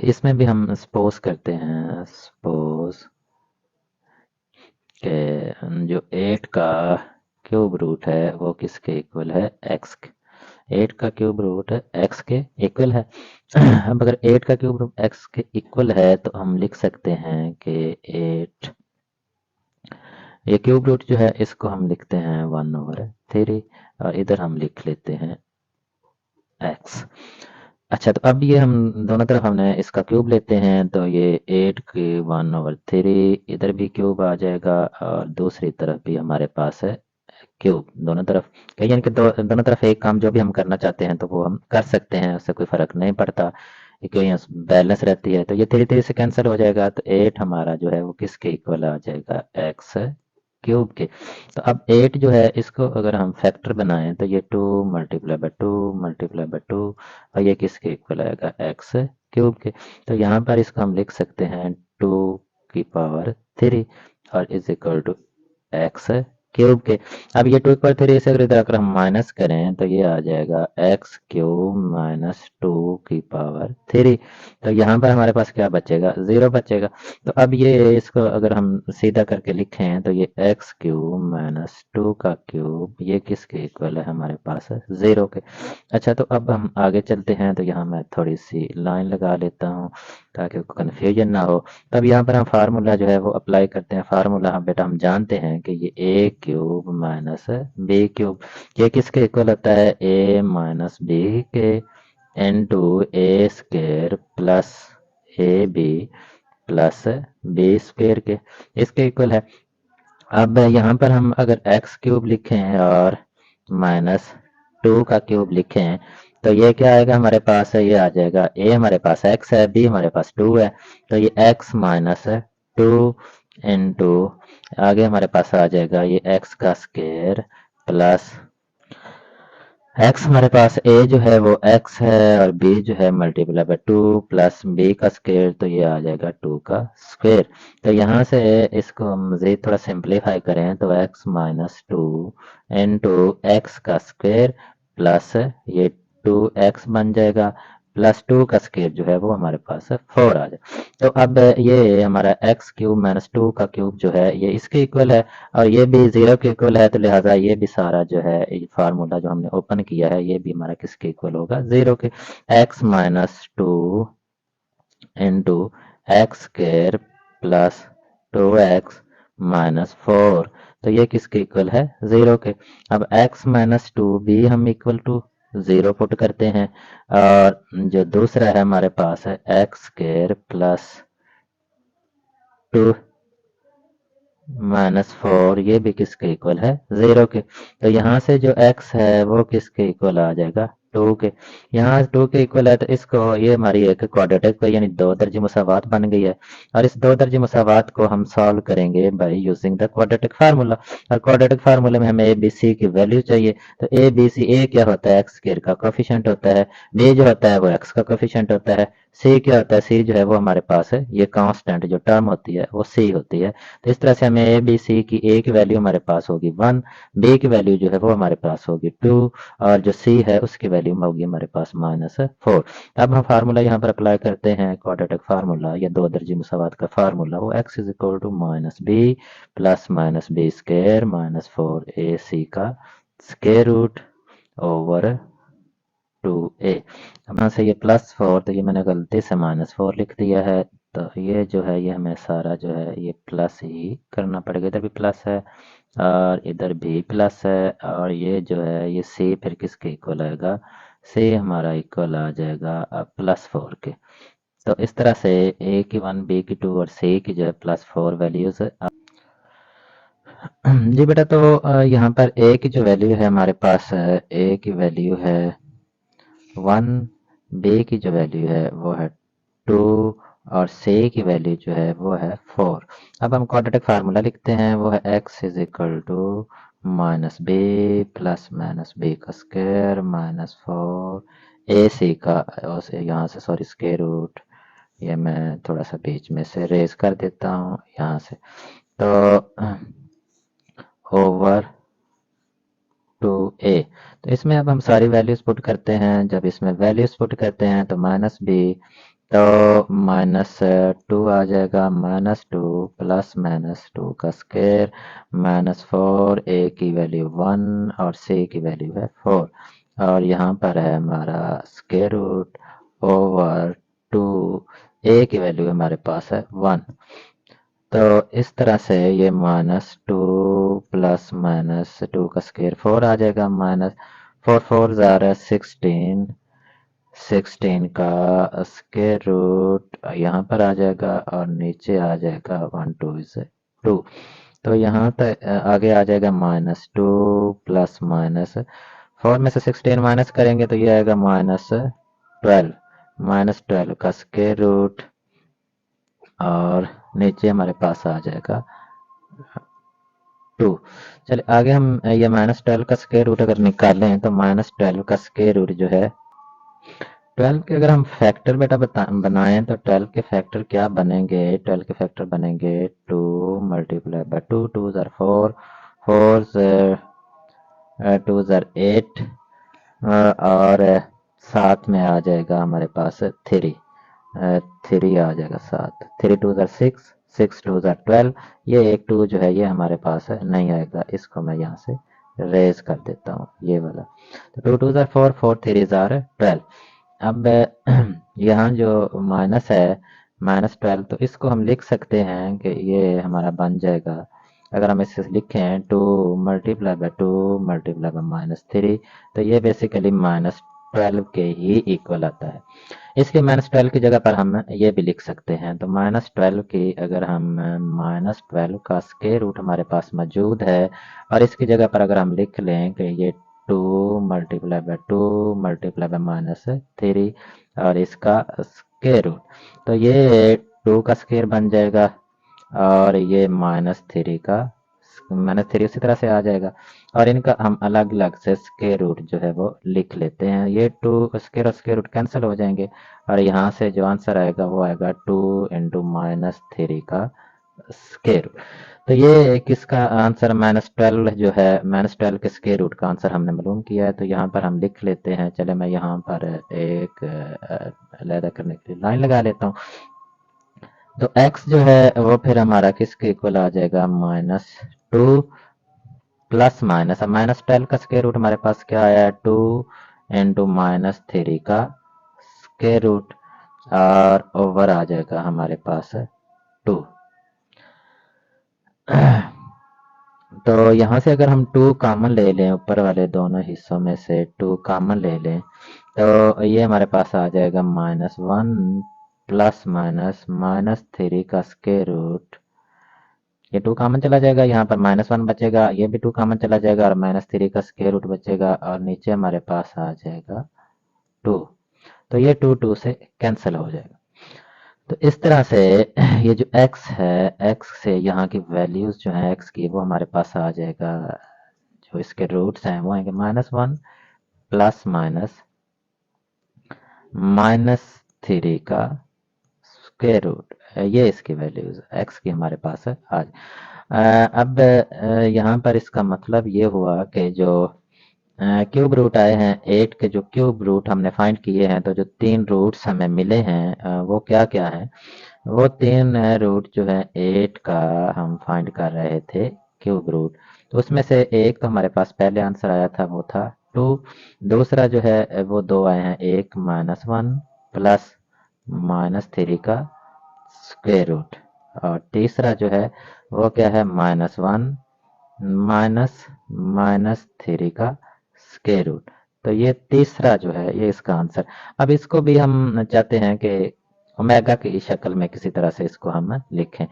इसमें भी हम सपोज करते हैं, सपोज के जो 8 का क्यूब रूट है वो किसके इक्वल है, x के। 8 का क्यूब रूट x के इक्वल है। अब अगर 8 का क्यूब रूट x के इक्वल है तो हम लिख सकते हैं कि 8, ये क्यूब रूट जो है इसको हम लिखते हैं 1/3, और इधर हम लिख लेते हैं x। अच्छा, तो अब ये हम दोनों तरफ हमने इसका क्यूब लेते हैं, तो ये 8 की 1/3 इधर भी क्यूब आ जाएगा, और दूसरी तरफ भी हमारे पास है क्यूब, दोनों तरफ। यानी कि दोनों तरफ एक काम जो भी हम करना चाहते हैं तो वो हम कर सकते हैं, उससे कोई फर्क नहीं पड़ता, क्योंकि यहाँ बैलेंस रहती है। तो ये 3 से कैंसिल हो जाएगा, तो 8 हमारा जो है वो किसके इक्वल आ जाएगा, एक्स क्यूब के। तो अब 8 जो है इसको अगर हम फैक्टर बनाएं तो ये 2 × 2 × 2, और ये किसके इक्वल आएगा, एक्स क्यूब के। तो यहाँ पर इसको हम लिख सकते हैं 2⁻³ और is equal to x cube के। अब ये 2⁻³ से अगर हम माइनस करें तो ये आ जाएगा x³ - 2⁻³। तो यहाँ पर हमारे पास क्या बचेगा, 0 बचेगा। तो अब ये इसको अगर हम सीधा करके लिखें तो ये x³ - 2 का क्यूब ये किसके इक्वल है, हमारे पास है 0 के। अच्छा, तो अब हम आगे चलते हैं, तो यहाँ मैं थोड़ी सी लाइन लगा लेता हूँ ताकि कन्फ्यूजन ना हो। तब यहाँ पर हम फार्मूला जो है वो अप्लाई करते हैं। फार्मूला हम बेटा हम जानते हैं कि ये a³ - b³, ये किसके इक्वल होता है, a - b के into a² plus ab plus b² के, इसके इक्वल है। अब यहाँ पर हम अगर x³ लिखें और -2 का क्यूब लिखें तो ये क्या आएगा हमारे पास है, ये आ जाएगा a हमारे पास x है, b हमारे पास 2 है, तो ये x - 2 इंटू आगे हमारे पास आ जाएगा ये x का स्क्वायर प्लस एक्स हमारे पास ए जो है वो एक्स है और बी जो है मल्टीप्लाई बाय 2 प्लस बी का स्क्वायर, तो ये आ जाएगा 2 का स्क्वायर। तो यहाँ से इसको हम मजीद थोड़ा सिंप्लीफाई करें तो एक्स माइनस 2 इंटू एक्स का स्क्वायर प्लस ये 2x बन जाएगा प्लस 2 का स्क्वायर जो है वो हमारे पास 4 आ जाए। तो अब ये हमारा एक्स क्यूब माइनस 2 का क्यूब जो है ये इसके इक्वल है और ये भी 0 के इक्वल है, तो लिहाजा ये भी सारा जो है ये फार्मूला जो हमने ओपन किया है ये भी हमारा किसके इक्वल होगा, 0 के। X minus 2 into x square plus 2x minus 4, तो ये किसके इक्वल है, 0 के। अब x माइनस 2 भी हम इक्वल टू 0 पुट करते हैं और जो दूसरा है हमारे पास है एक्स स्क्वायर प्लस 2 माइनस 4, ये भी किसके इक्वल है, 0 के। तो यहाँ से जो x है वो किसके इक्वल आ जाएगा, 2 के। यहाँ 2 के इक्वल है तो इसको ये हमारी एक क्वाड्रेटिक यानी दो दर्जी मुसावात बन गई है और इस दो दर्जी मुसावात को हम सॉल्व करेंगे by using the quadratic formula. और क्वाड्रेटिक फार्मूले में हमें ए बी सी की वैल्यू चाहिए। तो ए बी सी, ए क्या होता है, एक्स स्क्वायर का कोफिशिएंट होता है, बी जो होता है वो एक्स का कोफिशिएंट होता है, सी क्या होता है, सी जो है वो हमारे पास है ये कांस्टेंट जो टर्म होती है वो सी होती है। तो इस तरह से हमें ए बी सी की ए की वैल्यू हमारे पास होगी 1, बी की वैल्यू जो है वो हमारे पास होगी 2 और जो सी है उसकी वैल्यू होगी हमारे पास -4। अब हम फार्मूला यहाँ पर अप्लाई करते हैं, क्वाड्रेटिक फार्मूला या दो दर्जी मुसावात का फार्मूला, वो x is equal to minus b plus minus b square minus 4ac का स्क्वायर रूट ओवर 2a। अब यहाँ से ये +4, तो ये मैंने गलती से -4 लिख दिया है, तो ये जो है ये हमें सारा जो है ये प्लस ही करना पड़ेगा। इधर भी प्लस है और इधर भी प्लस है और ये जो है ये सी फिर किसके इक्वल आएगा, सी हमारा इक्वल आ जाएगा +4 के। तो इस तरह से ए की 1 बी की 2 और सी की जो है +4 वैल्यूज जी बेटा। तो यहाँ पर ए की जो वैल्यू है हमारे पास है, ए की वैल्यू है 1, बी की जो वैल्यू है वो है 2 और सी की वैल्यू जो है वो है 4। अब हम क्वाड्रेटिक फार्मूला लिखते हैं, वो है x is equal to minus b plus minus b का स्क्वायर माइनस 4 ए सी का, यहाँ से सॉरी स्क्वायर रूट, ये मैं थोड़ा सा बीच में से रेज कर देता हूँ यहाँ से, तो ओवर 2a। तो इसमें अब हम सारी वैल्यूज पुट करते हैं, जब इसमें वैल्यूज पुट करते हैं तो माइनस बी, तो -2 आ जाएगा, -2 प्लस -2 का स्क्वायर -4, ए की वैल्यू 1 और सी की वैल्यू है 4 और यहाँ पर है हमारा स्क्वायर रूट ओवर 2, ए की वैल्यू हमारे पास है 1। तो इस तरह से ये -2 प्लस -2 का स्क्वायर 4 आ जाएगा, -4 4 ज़ारा 16, 16 का स्क्वायर रूट यहाँ पर आ जाएगा और नीचे आ जाएगा 1 2 इज 2। तो यहाँ तक आगे आ जाएगा -2 प्लस -4 में से 16 माइनस करेंगे तो ये आएगा -12, -12 का स्क्वायर रूट और नीचे हमारे पास आ जाएगा 2। चलिए आगे हम ये -12 का स्क्वायर रूट अगर निकालें तो -12 का स्क्वायर रूट जो है 12 के अगर हम फैक्टर बेटा बनाएं तो 12 के फैक्टर क्या बनेंगे, 12 के फैक्टर बनेंगे 2 मल्टीप्लाई बाय 2, 2 ज़र 4, 4 2 ज़र 8 और साथ में आ जाएगा हमारे पास 3, 3 आ जाएगा साथ, 3 2 ज़र 6, 6 2 ज़र 12, ये एक 2 जो है ये हमारे पास नहीं आएगा, इसको मैं यहाँ से रेज कर देता हूँ ये वाला। तो 2 2 ज़र 4, 4 3 ज़र 12। अब यहाँ जो माइनस है -12, तो इसको हम लिख सकते हैं कि ये हमारा बन जाएगा, अगर हम इसे लिखें 2 मल्टीप्लाई बाय 2 मल्टीप्लाई बाय -3, तो ये बेसिकली -12 के ही इक्वल आता है। इसके -12 की जगह पर हम ये भी लिख सकते हैं, तो -12 की अगर हम -12 का स्क्वायर रूट हमारे पास मौजूद है और इसकी जगह पर अगर हम लिख लें कि ये 2 मल्टीप्लाई बाय 2 मल्टीप्लाई बाय -3 और इसका स्क्वायर रूट, तो ये 2 का स्क्वायर बन जाएगा और ये -3 का -3 उसी तरह से आ जाएगा। और इनका हम अलग अलग से स्क्वायर रूट जो है वो लिख लेते हैं। ये 2 स्क्वायर और स्क्वायर रूट कैंसिल हो जाएंगे और यहाँ से जो आंसर आएगा वो आएगा 2 इंटू -3 का स्क्वायर रूट। तो ये किसका आंसर -12 जो है, -12 के स्क्वायर रूट का आंसर हमने मालूम किया है। तो यहाँ पर हम लिख लेते हैं। चले मैं यहाँ पर एक अलहदा करने के लिए लाइन लगा लेता हूँ। तो x जो है वो फिर हमारा किसके इक्वल आ जाएगा, -2 प्लस माइनस। अब -12 का स्क्वायर रूट हमारे पास क्या आया है, 2 इंटू -3 का स्क्वायर रूट और ओवर आ जाएगा हमारे पास 2। तो यहाँ से अगर हम 2 कॉमन ले लें, ऊपर वाले दोनों हिस्सों में से 2 कॉमन ले लें, तो ये हमारे पास आ जाएगा -1 प्लस -3 का स्क्वायर रूट। ये 2 कॉमन चला जाएगा, यहाँ पर -1 बचेगा, ये भी 2 कॉमन चला जाएगा और -3 का स्क्वायर रूट बचेगा और नीचे हमारे पास आ जाएगा 2। तो ये 2 से कैंसिल हो जाएगा। तो इस तरह से ये जो x है, x से यहाँ की वैल्यूज जो है x की, वो हमारे पास आ जाएगा। जो इसके रूट्स हैं वो आएंगे -1 प्लस -3 का स्क्वायर रूट। ये इसकी वैल्यूज x की हमारे पास है आज। अब यहाँ पर इसका मतलब ये हुआ कि जो क्यूब रूट आए हैं 8 के, जो क्यूब रूट हमने फाइंड किए हैं, तो जो 3 रूट्स हमें मिले हैं वो क्या क्या है, वो 3 रूट जो है 8 का हम फाइंड कर रहे थे क्यूब रूट। तो उसमें से एक तो हमारे पास पहले आंसर आया था, वो था 2। दूसरा जो है वो 2 आए हैं, एक -1 प्लस -3 का स्क्वायर रूट, और तीसरा जो है वो क्या है, -1 -3 का स्क्वायर रूट। तो ये तीसरा जो है ये इसका आंसर। अब इसको भी हम चाहते हैं कि ओमेगा की शक्ल में किसी तरह से इसको हम लिखें।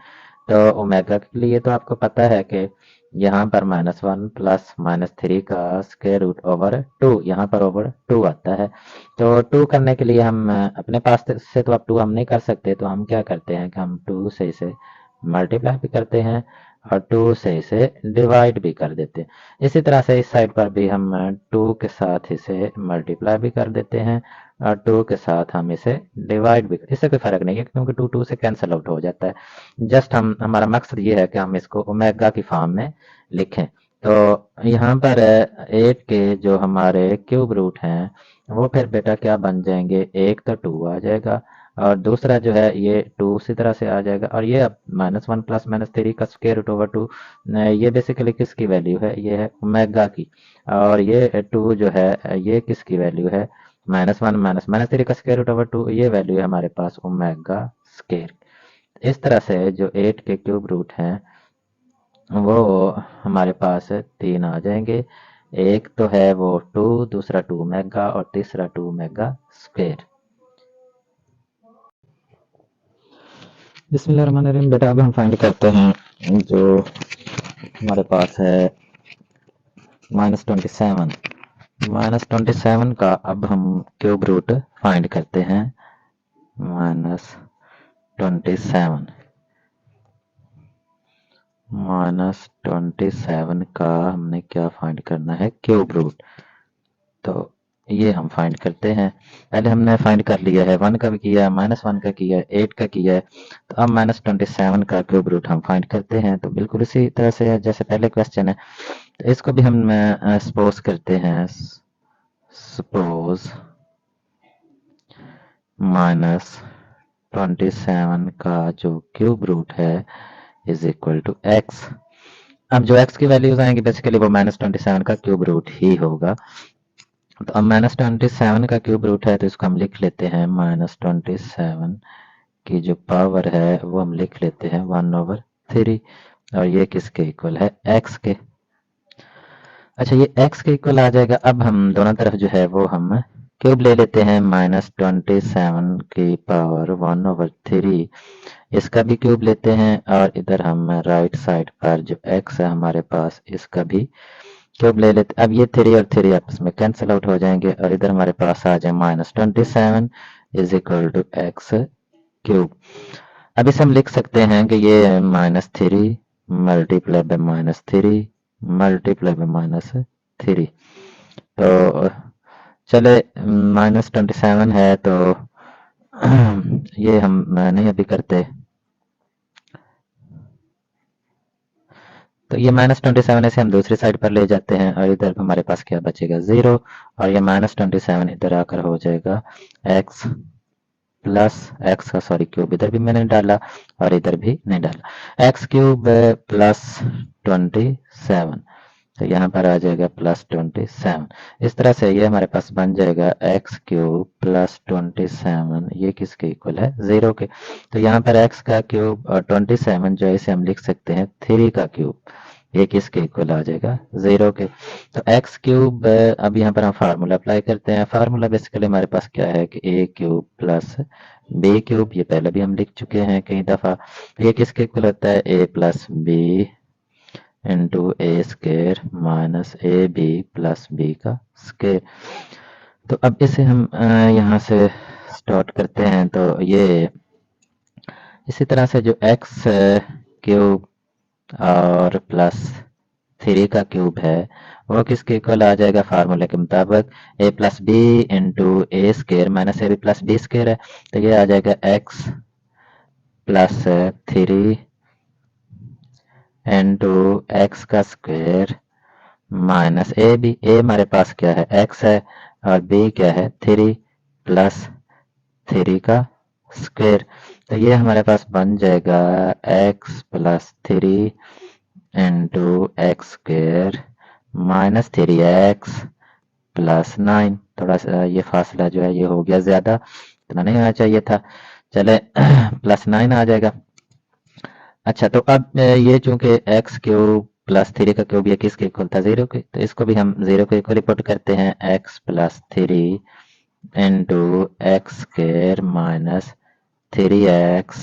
तो ओमेगा के लिए तो आपको पता है कि यहाँ पर -1 प्लस -3 का स्क्वायर रूट ओवर 2, यहाँ पर ओवर 2 आता है। तो 2 करने के लिए हम अपने पास से तो अब 2 हम नहीं कर सकते, तो हम क्या करते हैं कि हम 2 से इसे मल्टीप्लाई भी करते हैं और 2 से इसे डिवाइड भी कर देते हैं। इसी तरह से इस साइड पर भी हम 2 के साथ इसे मल्टीप्लाई भी कर देते हैं और 2 के साथ हम इसे डिवाइड भी, इससे कोई फर्क नहीं है क्योंकि 2 से कैंसिल आउट हो जाता है। जस्ट हम, हमारा मकसद ये है कि हम इसको ओमेगा की फॉर्म में लिखें। तो यहाँ पर 8 के जो हमारे क्यूब रूट हैं वो फिर बेटा क्या बन जाएंगे, एक तो 2 आ जाएगा और दूसरा जो है ये 2 उसी तरह से आ जाएगा, और ये अब -1 प्लस -3 का स्क्वायर रूट ओवर 2, ये बेसिकली किसकी वैल्यू है, ये है ओमेगा की। और ये 2 जो है ये किसकी वैल्यू है, -1 माइनस -3 का स्क्वायर रूट ओवर 2, ये वैल्यू है हमारे पास ओमेगा स्क्वायर। इस तरह से जो 8 के क्यूब रूट हैं वो हमारे पास 3 आ जाएंगे। एक तो है वो 2, दूसरा 2 ओमेगा और तीसरा 2 ओमेगा स्क्वायर। बिस्मिल्लाहिर्रहमानिर्रहीम। बेटा अब हम फाइंड करते हैं जो हमारे पास है -27। -27 का अब हम क्यूब रूट फाइंड करते हैं। -27 का हमने क्या फाइंड करना है, क्यूब रूट। तो ये हम फाइंड करते हैं। पहले हमने फाइंड कर लिया है, 1 का भी किया है, -1 का किया है, 8 का किया है। तो अब -27 का क्यूब रूट हम फाइंड करते हैं। तो बिल्कुल इसी तरह से जैसे पहले क्वेश्चन है, तो इसको भी हम सपोज करते हैं। सपोज -27 का जो क्यूब रूट है इज इक्वल टू x। अब जो x की वैल्यूज आएंगी बेसिकली वो -27 का क्यूब रूट ही होगा। तो अब -27 का क्यूब रूट है तो इसको हम लिख लेते हैं, -27 की जो पावर है वो हम लिख लेते हैं 1/3, और ये किसके इक्वल है, x के। अच्छा, ये x के इक्वल आ जाएगा। अब हम दोनों तरफ जो है वो हम क्यूब ले लेते हैं, -27 की पावर 1/3, इसका भी क्यूब लेते हैं और इधर हम राइट साइड पर जो x है हमारे पास इसका भी क्यूब ले लेते। अब ये 3 और 3 आपस में कैंसिल आउट हो जाएंगे और इधर हमारे पास आ जाए -27 is equal to x cube. अब इसे हम लिख सकते हैं कि ये -3 मल्टीप्लाई बाय -3 मल्टीप्लाई बाय -3। तो चले -27 है तो ये हम नहीं अभी करते। तो ये -27 से हम दूसरी साइड पर ले जाते हैं और इधर हमारे पास क्या बचेगा 0 और ये -27 इधर आकर हो जाएगा x प्लस एक्स का सॉरी क्यूब इधर भी मैंने डाला और इधर भी नहीं डाला एक्स क्यूब प्लस 27 तो यहाँ पर आ जाएगा +27। इस तरह से ये हमारे पास बन जाएगा एक्स क्यूब प्लस 27 ये किसके इक्वल है 0 के। तो यहाँ पर एक्स का क्यूब और 27 जो है इसे हम लिख सकते हैं 3 का क्यूब ये किसके इक्वल आ जाएगा 0 के। तो एक्स क्यूब अब यहाँ पर हम फार्मूला अप्लाई करते हैं। फार्मूला बेसिकली हमारे पास क्या है कि a cube plus B cube ये पहले भी हम लिख चुके हैं कई दफा। ये किसके इक्वल होता है a plus b into a square minus a b plus b का स्केयर। तो अब इसे हम यहाँ से स्टार्ट करते हैं। तो ये इसी तरह से जो एक्स क्यूब और +3 का क्यूब है वो किसके इक्वल आ जाएगा फार्मूले के मुताबिक a plus b into a square minus a b plus b square है। तो ये आ जाएगा एक्स प्लस 3 इंटू एक्स का स्क्वायर माइनस ए बी। ए हमारे पास क्या है एक्स है और बी क्या है 3 प्लस 3 का स्क्वायर। तो ये हमारे पास बन जाएगा x plus 3 into x square minus 3x plus 9। थोड़ा सा ये फासला जो है ये हो गया ज्यादा इतना नहीं होना चाहिए था। चले +9 आ जाएगा। अच्छा तो अब ये चूंकि एक्स क्यूब प्लस 3 का क्यूब ये किसके इक्वल था 0 के तो इसको भी हम 0 के इक्वल पुट करते हैं x plus 3 into x square minus 3x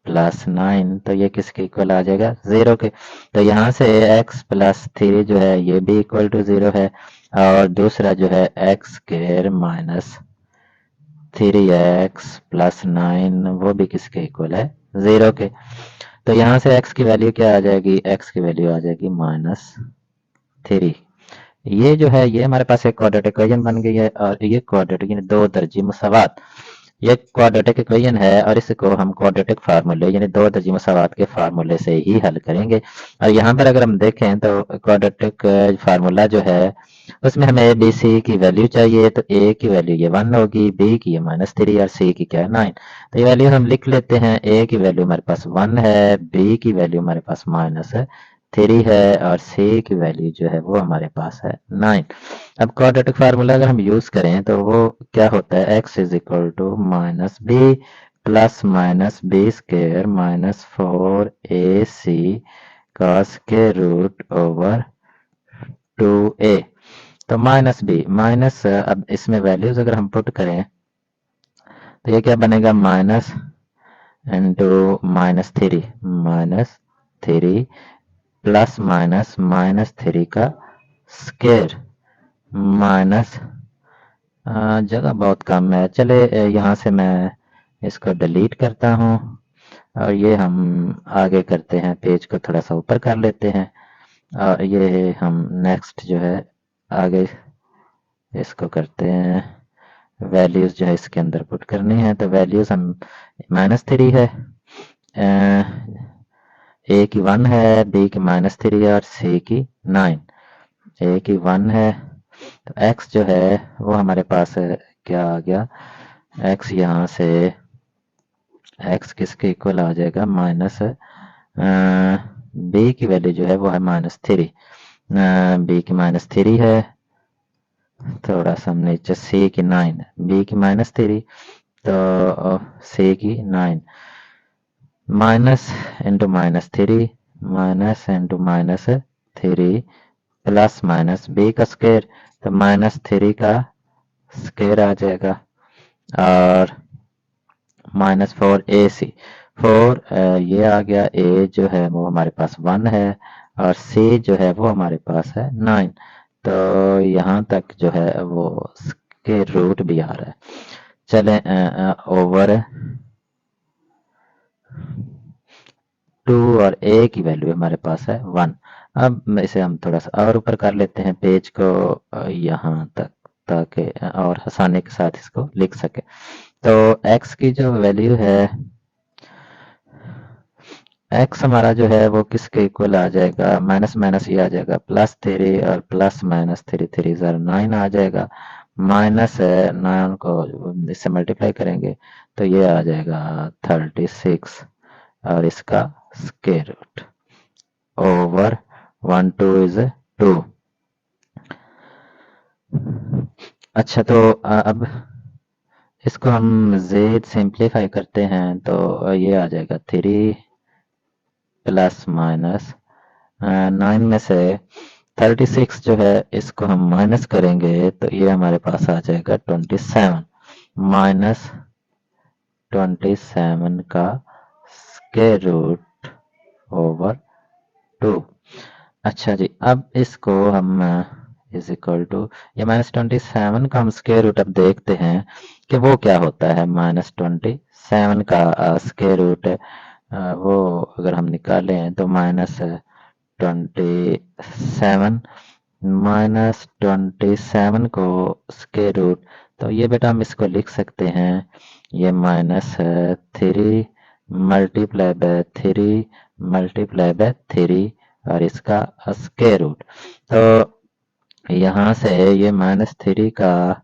plus 9 तो ये किसके इक्वल आ जाएगा 0 के। तो यहाँ से x प्लस 3 जो है ये भी इक्वल टू 0 है और दूसरा जो है x square minus 3x plus 9 वो भी किसके इक्वल है 0 के। तो यहाँ से x की वैल्यू क्या आ जाएगी x की वैल्यू आ जाएगी -3। ये जो है ये हमारे पास एक क्वाड्रेटिक इक्वेशन बन गई है और ये क्वाड्रेटिक यानी दो दर्जी मुसावात ये क्वाड्रेटिक इक्वेशन है और इसको हम क्वाड्रेटिक फार्मूले यानी दो दर्जी मुसावात के फार्मूले से ही हल करेंगे। और यहाँ पर अगर हम देखें तो क्वाड्रेटिक फार्मूला जो है उसमें हमें ए बी सी की वैल्यू चाहिए। तो ए की वैल्यू ये 1 होगी बी की ये -3 और सी की क्या है 9। तो ये वैल्यू हम लिख लेते हैं ए की वैल्यू हमारे पास 1 है बी की वैल्यू हमारे पास -3 है और सी की वैल्यू जो है वो हमारे पास है 9। अब क्वाड्रेटिक फार्मूला अगर हम यूज करें तो वो क्या होता है x is equal to minus b plus minus b square minus 4ac cos के रूट ओवर 2a। तो माइनस बी माइनस अब इसमें वैल्यूज अगर हम पुट करें तो ये क्या बनेगा माइनस इंटू -3 प्लस -3 का स्क्वायर माइनस जगह बहुत कम है। चले यहाँ से मैं इसको डिलीट करता हूँ और ये हम आगे करते हैं पेज को थोड़ा सा ऊपर कर लेते हैं और ये हम नेक्स्ट जो है आगे इसको करते हैं वैल्यूज जो है इसके अंदर पुट करनी है। तो वैल्यूज हम -3 है ए की 1 है बी की -3 और सी की 9। ए की 1 है तो x जो है वो हमारे पास क्या आ गया x यहाँ से x किसके इक्वल आ जाएगा माइनस b की वैल्यू जो है वो है -3 b की -3 है थोड़ा सा नीचे c की 9 b की -3 तो c की 9 minus into -3 minus into -3 plus minus b का स्क्वायर तो -3 का स्क्वायर आ जाएगा और -4ac 4 ये आ गया a जो है वो हमारे पास 1 है और c जो है वो हमारे पास है 9। तो यहाँ तक जो है वो स्क्वायर रूट भी आ रहा है। चले ओवर 2 और a की वैल्यू हमारे पास है 1। अब इसे हम थोड़ा सा और ऊपर कर लेते हैं पेज को यहाँ तक, ताकि और आसानी के साथ इसको लिख सके। तो x की जो वैल्यू है, x हमारा जो है वो किसके इक्वल आ जाएगा, माइनस माइनस ये आ जाएगा +3 और प्लस माइनस 3 3 ज़र 9 आ जाएगा। माइनस 9 को इससे मल्टीप्लाई करेंगे तो ये आ जाएगा 36 और इसका स्क्वायर रूट ओवर 1 2 इज 2। अच्छा, तो अब इसको हम z सिंप्लीफाई करते हैं तो ये आ जाएगा 3 प्लस माइनस 9 में से 36 जो है इसको हम माइनस करेंगे तो ये हमारे पास आ जाएगा 27 माइनस 27 का स्क्वायर रूट ओवर 2। अच्छा जी, अब इसको हम इज इक्वल टू ये -27 का हम स्क्वायर रूट अब देखते हैं कि वो क्या होता है। -27 का स्क्वायर रूट वो अगर हम निकालें तो -27 को स्क्वायर रूट, तो ये बेटा हम इसको लिख सकते हैं, ये -3 मल्टीप्लाई बाय 3 मल्टीप्लाई बाय 3 और इसका स्क्वायर रूट। तो यहाँ से ये -3 का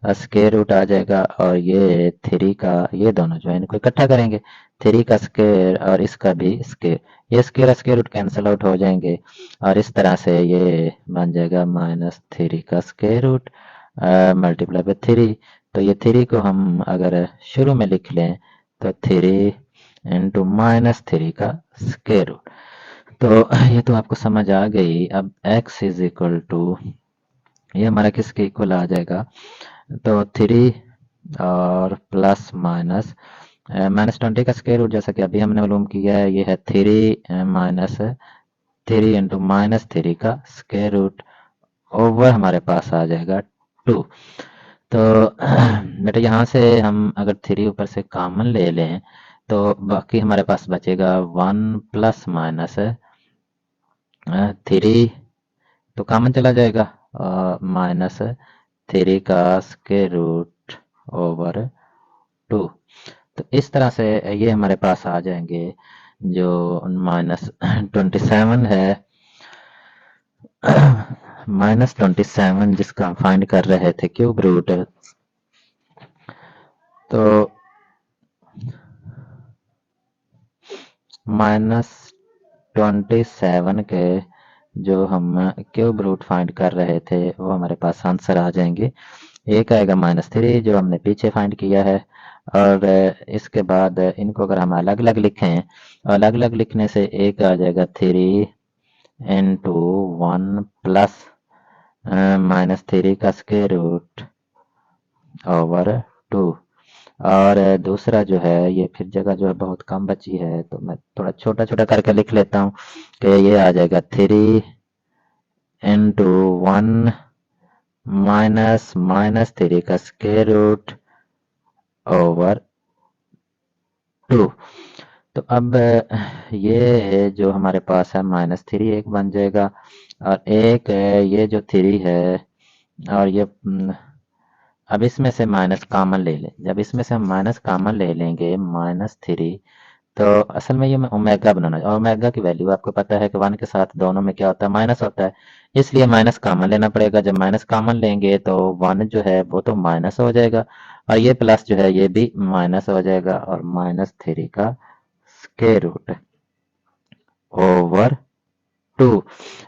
स्क्वायर रूट आ जाएगा और ये 3 का, ये दोनों जो है इनको इकट्ठा करेंगे, 3 का स्क्वायर और इसका भी स्क्वायर, ये square square root cancel out हो जाएंगे और इस तरह से ये बन जाएगा -3 का स्क्वायर रूट मल्टीप्लाई बाय 3। तो ये 3 को हम अगर शुरू में लिख लें तो 3 इंटू -3 का स्क्वायर रूट। तो ये तो आपको समझ आ गई। अब x इज इक्वल टू ये हमारा किसके इक्वल आ जाएगा, तो 3 और प्लस माइनस -20 का स्क्वायर रूट, जैसा कि अभी हमने मालूम किया है, ये है 3 माइनस 3 इंटू -3 का स्क्वायर रूट ओवर हमारे पास आ जाएगा 2। तो बेटा यहाँ से हम अगर 3 ऊपर से कॉमन ले लें तो बाकी हमारे पास बचेगा 1 प्लस माइनस 3, तो कॉमन चला जाएगा -3 का स्क्वायर रूट ओवर 2। तो इस तरह से ये हमारे पास आ जाएंगे जो -27 है, -27 जिसका हम फाइंड कर रहे थे क्यूब रूट। तो -27 के जो हम क्यूब रूट फाइंड कर रहे थे वो हमारे पास आंसर आ जाएंगे। एक आएगा -3 जो हमने पीछे फाइंड किया है, और इसके बाद इनको अगर हम अलग अलग लिखें, अलग अलग लिखने से एक आ जाएगा 3 इंटू 1 प्लस -3 का स्क्वायर रूट ओवर 2, और दूसरा जो है ये फिर जगह जो है बहुत कम बची है तो मैं थोड़ा छोटा छोटा करके लिख लेता हूँ कि ये आ जाएगा 3 इंटू 1 माइनस -3 का स्क्वायर रूट ओवर 2। तो अब ये जो हमारे पास है -3 एक बन जाएगा, और एक ये जो 3 है, और ये अब इसमें से माइनस कॉमन ले लें। जब इसमें से हम माइनस कॉमन ले लेंगे -3, तो असल में ये मैं ओमेगा बनाना, और ओमेगा की वैल्यू आपको पता है कि 1 के साथ दोनों में क्या होता है, माइनस होता है, इसलिए माइनस कॉमन लेना पड़ेगा। जब माइनस कॉमन लेंगे तो 1 जो है वो तो माइनस हो जाएगा और ये प्लस जो है ये भी माइनस हो जाएगा, और -3 का स्क्वायर रूट ओवर 2।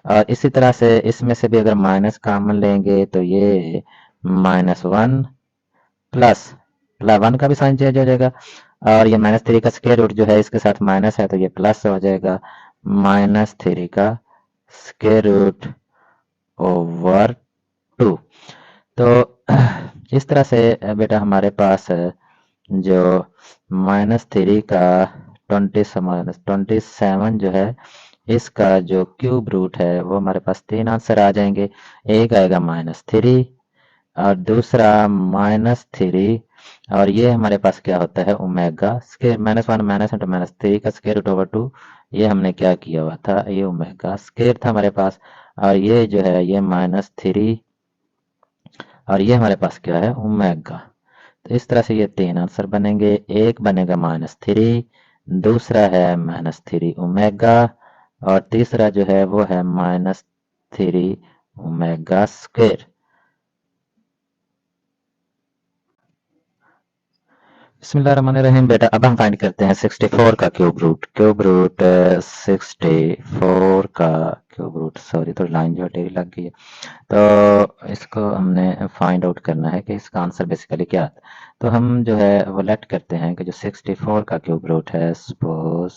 और इसी तरह से इसमें से भी अगर माइनस कॉमन लेंगे तो ये -1 प्लस 1 का भी साइन चेंज हो जाएगा, और ये -3 का स्क्वायर रूट जो है इसके साथ माइनस है तो ये प्लस हो जाएगा, -3 का स्क्वायर रूट ओवर 2। तो इस तरह से बेटा हमारे पास जो -3 का 27 जो है इसका जो क्यूब रूट है वो हमारे पास 3 आंसर आ जाएंगे। एक आएगा -3 और दूसरा -3 और ये हमारे पास क्या होता है ओमेगा स्केयर -1 -3 का स्केयर रूट ओवर 2। ये हमने क्या किया हुआ था, ये ओमेगा स्केयर था हमारे पास, और ये जो है ये -3, और ये हमारे पास क्या है ओमेगा। तो इस तरह से ये 3 आंसर बनेंगे। एक बनेगा -3, दूसरा है -3 ओमेगा, और तीसरा जो है वो है -3 ओमेगा स्क्वेयर। बिस्मिल्लाहिर्रहमानिर्रहीम। बेटा अब हम फाइंड करते हैं 64 का क्यूब रूट। 64 का क्यूब रूट, सॉरी तो लाइन जो टेढ़ी लग गई है, तो इसको हमने फाइंड आउट करना है कि इसका आंसर बेसिकली क्या आता है। तो हम जो है वो लेट करते हैं कि जो 64 का क्यूब रूट है, सपोज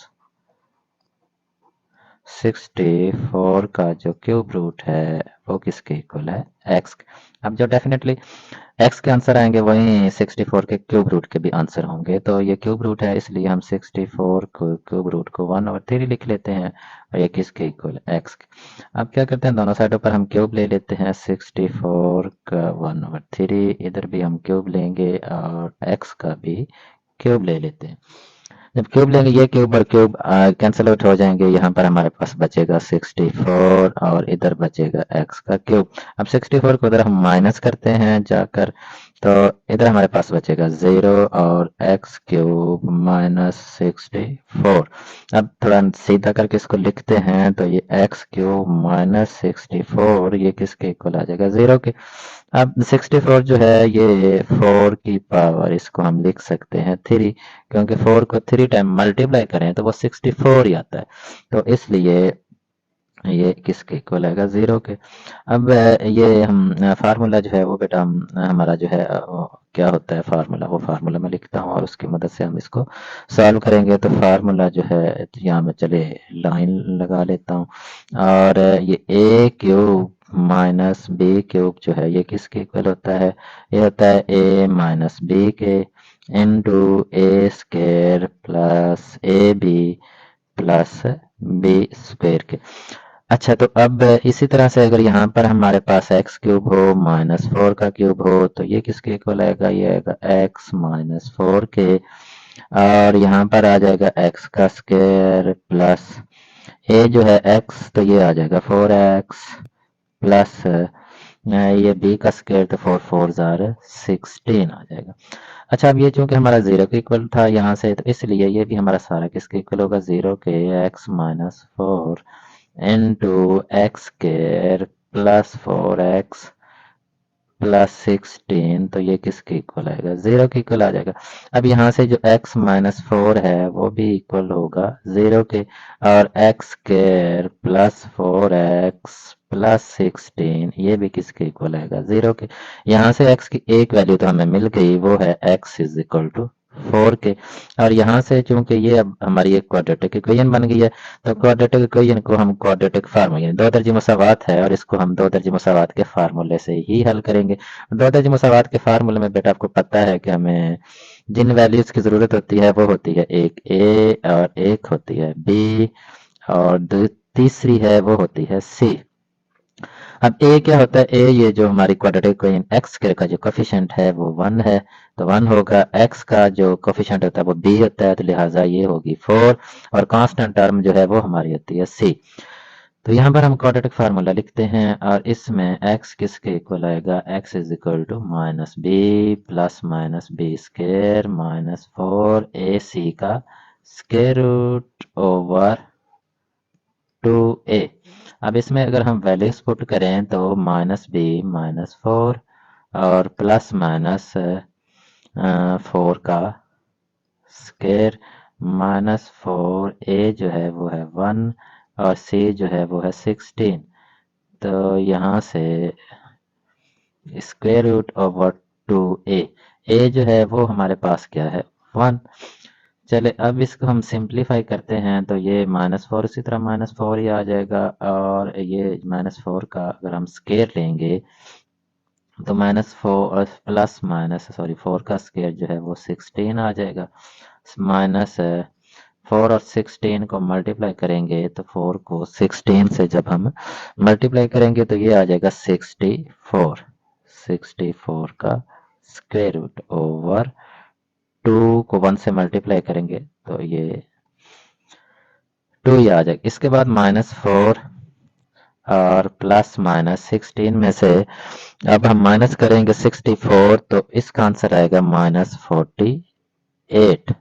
64 का जो क्यूब रूट है वो किसके इक्वल है, एक्स। अब जो डेफिनेटली एक्स के आंसर आएंगे वही 64 के क्यूब रूट के भी आंसर होंगे। तो ये क्यूब रूट है इसलिए हम 64 को क्यूब रूट को 1/3 लिख लेते हैं, और ये किसके इक्वल है, एक्स के। अब क्या करते हैं, दोनों साइडों पर हम क्यूब ले लेते हैं। 64 का 1/3, इधर भी हम क्यूब लेंगे और एक्स का भी क्यूब ले लेते हैं। जब क्यूब लेंगे ये क्यूब और क्यूब कैंसिल आउट हो जाएंगे, यहाँ पर हमारे पास बचेगा 64 और इधर बचेगा एक्स का क्यूब। अब 64 को उधर हम माइनस करते हैं जाकर, तो इधर हमारे पास बचेगा 0 और एक्स क्यूब -64। अब थोड़ा सीधा करके इसको लिखते हैं, तो ये एक्स क्यूब -64 ये किसके इक्वल आ जाएगा, 0 के। अब 64 जो है ये 4 की पावर, इसको हम लिख सकते हैं 3, क्योंकि 4 को 3 टाइम मल्टीप्लाई करें तो वो 64 ही आता है। तो इसलिए ये किसके इक्वल आएगा, 0 के। अब ये हम फार्मूला जो है वो बेटा हम हमारा जो है क्या होता है फार्मूला, वो फार्मूला मैं लिखता हूँ और उसकी मदद से हम इसको सॉल्व करेंगे। तो फार्मूला जो है तो यहाँ मैं चले लाइन लगा लेता हूँ, और ये ए क्यूब माइनस बी क्यूब जो है ये किसके इक्वल होता है, ये होता है ए माइनस बी के into a square plus a b plus b square के। अच्छा, तो अब इसी तरह से अगर यहाँ पर हमारे पास एक्स क्यूब हो -4 का क्यूब हो तो ये किसके इक्वल आएगा, ये आएगा एक्स -4 के, और यहाँ पर आ जाएगा एक्स का स्क्वायर प्लस ए जो है एक्स, तो ये आ जाएगा 4x प्लस ये बी का स्क्वायर, तो 4 4 जार 16 आ जाएगा। अच्छा, अब ये चूंकि हमारा 0 के इक्वल था यहाँ से, तो इसलिए ये भी हमारा सारा किसके इक्वल होगा, 0 के x-4 into x square plus 4x plus 16, तो ये किसके इक्वल आएगा, 0 के इक्वल आ जाएगा। अब यहाँ से जो x-4 है वो भी इक्वल होगा 0 के, और x square plus 4x plus 16 ये भी किसके इक्वल आएगा, 0 के। यहाँ से x की एक वैल्यू तो हमें मिल गई, वो है x इज इक्वल टू 4 के, और यहाँ से चूंकि ये अब हमारी एक क्वाड्रेटिक इक्वेशन बन गई है, तो क्वाड्रेटिक इक्वेशन को हम क्वाड्रेटिक फार्मूला यानी दो दर्जी मुसावात है, और इसको हम दो दर्जी मुसावात के फार्मूले से ही हल करेंगे। दो दर्जी मुसावात के फार्मूले में बेटा आपको पता है कि हमें जिन वैल्यूज की जरूरत होती है वो होती है एक ए और एक होती है बी, और तीसरी है वो होती है सी। अब ए क्या होता है, ए ये जो हमारी क्वाड्रेटिक इक्वेशन एक्स का जो कोफिशिएंट है वो 1 है, तो 1 होगा। एक्स का जो कोफिशिएंट होता है वो बी होता है, तो लिहाजा ये होगी 4, और कांस्टेंट टर्म जो है वो हमारी होती है सी। तो यहाँ पर हम क्वाड्रेटिक फार्मूला लिखते हैं, और इसमें x किसके इक्वल आएगा, x is equal to minus b plus minus b square minus 4ac का स्क्वायर रूट ओवर 2a। अब इसमें अगर हम वैल्यूज पुट करें तो -b -4 और प्लस माइनस 4 का स्क्वायर -4a जो है वो है 1 और c जो है वो है 16। तो यहाँ से square root over 2a, a जो है वो हमारे पास क्या है 1। चले अब इसको हम सिंप्लीफाई करते हैं, तो ये -4 इसी तरह -4 ही आ जाएगा, और ये -4 का अगर हम स्क्वायर लेंगे तो -4 प्लस माइनस सॉरी 4 का स्क्वायर जो है वो 16 आ जाएगा। -4 और 16 को मल्टीप्लाई करेंगे, तो 4 को 16 से जब हम मल्टीप्लाई करेंगे तो ये आ जाएगा 64 का स्क्वायर रूट ओवर 2 को 1 से मल्टीप्लाई करेंगे तो ये 2 ही आ जाएगा। इसके बाद -4 और +-16 में से अब हम माइनस करेंगे 64 तो इसका आंसर आएगा -48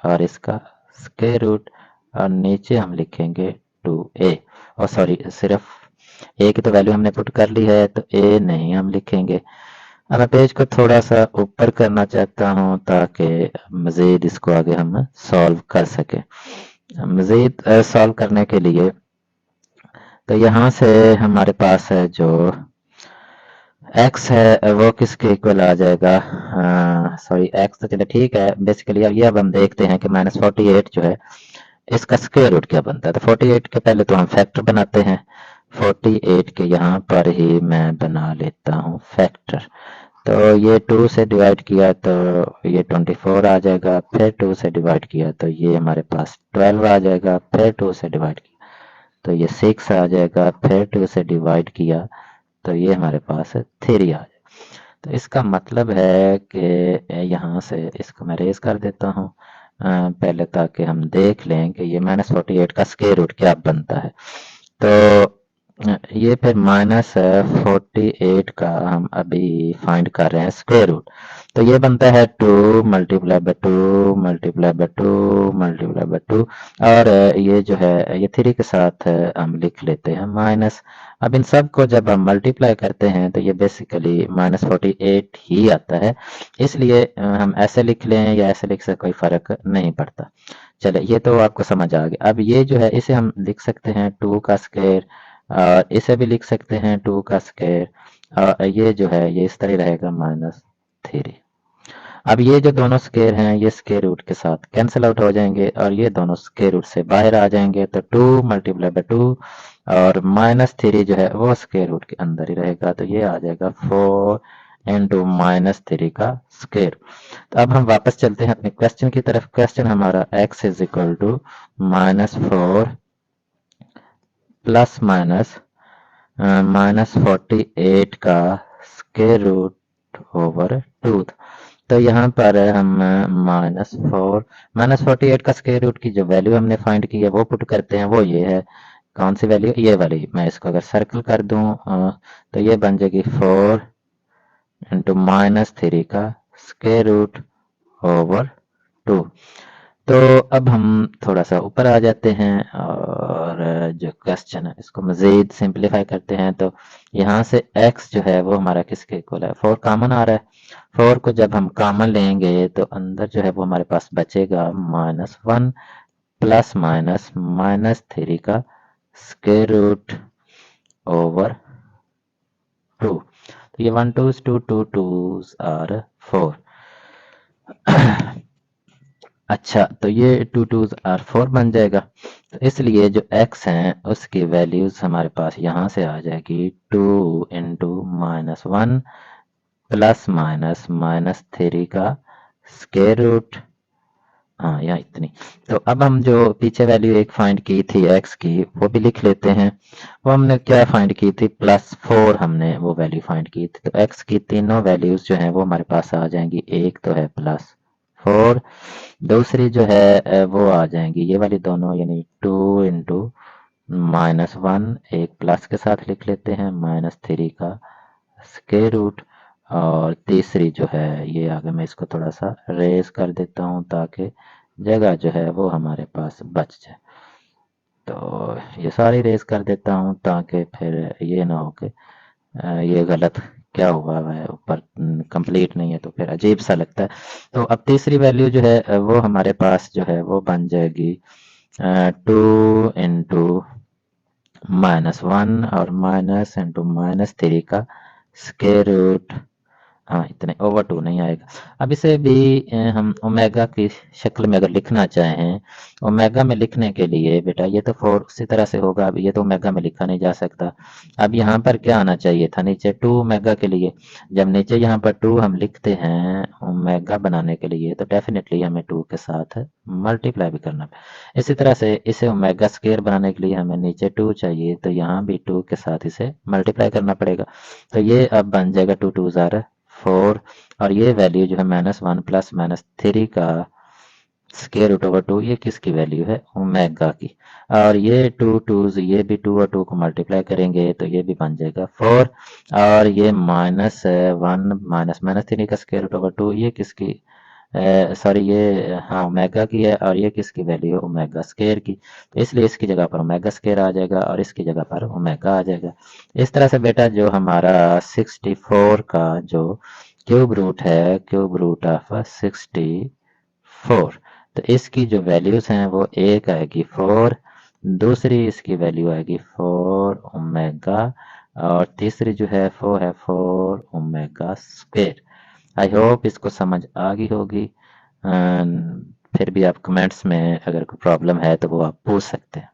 और इसका स्क्वायर रूट और नीचे हम लिखेंगे 2a और सॉरी सिर्फ a की तो वैल्यू हमने पुट कर ली है तो a नहीं हम लिखेंगे। अब मैं पेज को थोड़ा सा ऊपर करना चाहता हूँ ताकि मज़ीद इसको आगे हम सॉल्व कर सके। मज़ीद सॉल्व करने के लिए तो यहाँ से हमारे पास है जो x है वो किसके इक्वल आ जाएगा, सॉरी x तो चले ठीक है बेसिकली। अब हम देखते हैं कि -48 जो है इसका स्क्वायर रूट क्या बनता है। तो 48 के पहले तो हम फैक्टर बनाते हैं। 48 के यहाँ पर ही मैं बना लेता हूँ फैक्टर। तो ये 2 से डिवाइड किया तो ये 24 आ जाएगा, फिर 2 से डिवाइड किया तो ये हमारे पास 12 आ जाएगा, फिर 2 से डिवाइड किया तो ये 6 आ जाएगा, फिर 2 से डिवाइड किया तो ये हमारे पास 3 आ जाएगा। तो इसका मतलब है कि यहाँ से इसको मैं रेज कर देता हूँ पहले ताकि हम देख लें कि ये -48 का स्क्वायर रूट क्या बनता है। तो ये फिर -48 का हम अभी फाइंड कर रहे हैं स्क्वायर रूट। तो ये बनता है 2 multiply by 2 multiply by 2 multiply by 2 और ये जो है ये 3 के साथ हम लिख लेते हैं माइनस। अब इन सब को जब हम मल्टीप्लाई करते हैं तो ये बेसिकली -48 ही आता है, इसलिए हम ऐसे लिख लें या ऐसे लिख से कोई फर्क नहीं पड़ता। चले ये तो आपको समझ आ गया। अब ये जो है इसे हम लिख सकते हैं 2 का स्क्वायर और इसे भी लिख सकते हैं 2 का स्क्वायर और ये जो है ये इस तरह रहेगा -3। अब ये जो दोनों स्क्वायर हैं ये स्क्वायर रूट के साथ कैंसिल आउट हो जाएंगे और ये दोनों स्क्वायर रूट से बाहर आ जाएंगे तो 2 मल्टीप्लाई बाय 2 और -3 जो है वो स्क्वायर रूट के अंदर ही रहेगा तो ये आ जाएगा 4 इंटू -3 का स्क्वायर। तो अब हम वापस चलते हैं अपने क्वेश्चन की तरफ। क्वेश्चन हमारा x is equal to -4 plus -48 का स्क्वायर रूट ओवर 2। तो यहाँ पर हम -48 का स्क्वायर रूट की जो वैल्यू हमने फाइंड की है वो पुट करते हैं। वो ये है, कौन सी वैल्यू, ये वाली। मैं इसको अगर सर्कल कर दूं तो ये बन जाएगी 4 इंटू -3 का स्क्वायर रूट ओवर 2। तो अब हम थोड़ा सा ऊपर आ जाते हैं और जो क्वेश्चन है इसको मज़ीद सिंप्लीफाई करते हैं। तो यहाँ से x जो है वो हमारा किसके इक्वल है, 4 कॉमन आ रहा है। 4 को जब हम कॉमन लेंगे तो अंदर जो है वो हमारे पास बचेगा -1 प्लस -3 का स्क्वायर रूट ओवर 2। तो ये 1 2 2 2 2 आर 4। अच्छा, तो ये 2 2 आर 4 बन जाएगा। तो इसलिए जो x हैं उसकी वैल्यूज हमारे पास यहाँ से आ जाएगी 2 इंटू -1 प्लस -3 का स्क्वायर रूट, हाँ यहाँ इतनी। तो अब हम जो पीछे वैल्यू एक फाइंड की थी x की वो भी लिख लेते हैं। वो हमने क्या फाइंड की थी, +4 हमने वो वैल्यू फाइंड की थी। तो x की तीनों वैल्यूज जो हैं वो हमारे पास आ जाएंगी। एक तो है +4, दूसरी जो है वो आ जाएंगी ये वाली दोनों, यानी 2 इंटू -1 एक प्लस के साथ लिख लेते हैं -3 का स्क्वायर रूट, और तीसरी जो है ये आगे मैं इसको थोड़ा सा रेज कर देता हूँ ताकि जगह जो है वो हमारे पास बच जाए। तो ये सारी रेज कर देता हूँ ताकि फिर ये ना हो कि ये गलत क्या हुआ है ऊपर कंप्लीट नहीं है तो फिर अजीब सा लगता है। तो अब तीसरी वैल्यू जो है वो हमारे पास जो है वो बन जाएगी 2 इंटू -1 और माइनस इंटू -3 का स्क्वायर रूट, हाँ इतने ओवर 2 नहीं आएगा। अब इसे भी हम ओमेगा की शक्ल में अगर लिखना चाहें, ओमेगा में लिखने के लिए बेटा ये तो 4 उसी तरह से होगा। अब ये तो ओमेगा में लिखा नहीं जा सकता। अब यहाँ पर क्या आना चाहिए था, नीचे 2 ओमेगा के लिए। जब नीचे यहाँ पर 2 हम लिखते हैं ओमेगा बनाने के लिए तो डेफिनेटली हमें 2 के साथ मल्टीप्लाई भी करना है। इसी तरह से इसे ओमेगा स्क्वायर बनाने के लिए हमें नीचे 2 चाहिए तो यहाँ भी 2 के साथ इसे मल्टीप्लाई करना पड़ेगा। तो ये अब बन जाएगा 2 2 ज़ार 4 और ये वैल्यू जो है -1 प्लस -3 का स्केयर रूट ओवर 2, ये किसकी वैल्यू है? ओमेगा की। और ये 2 2 ये भी 2 और 2 को मल्टीप्लाई करेंगे तो ये भी बन जाएगा 4 और ये -1 -3 का स्केयर रूट ओवर 2, ये किसकी सॉरी ये हाँ ओमेगा की है और ये किसकी वैल्यू है? ओमेगा स्केयर की। तो इसलिए इसकी जगह पर ओमेगा स्केयर आ जाएगा और इसकी जगह पर ओमेगा आ जाएगा। इस तरह से बेटा जो हमारा 64 का जो क्यूब रूट है, क्यूब रूट ऑफ 64, तो इसकी जो वैल्यूज हैं वो एक आएगी 4, दूसरी इसकी वैल्यू आएगी 4 ओमेगा और तीसरी जो है वो है 4 ओमेगा स्क्वायर। आई होप इसको समझ आ गई होगी। फिर भी आप कमेंट्स में अगर कोई प्रॉब्लम है तो वो आप पूछ सकते हैं।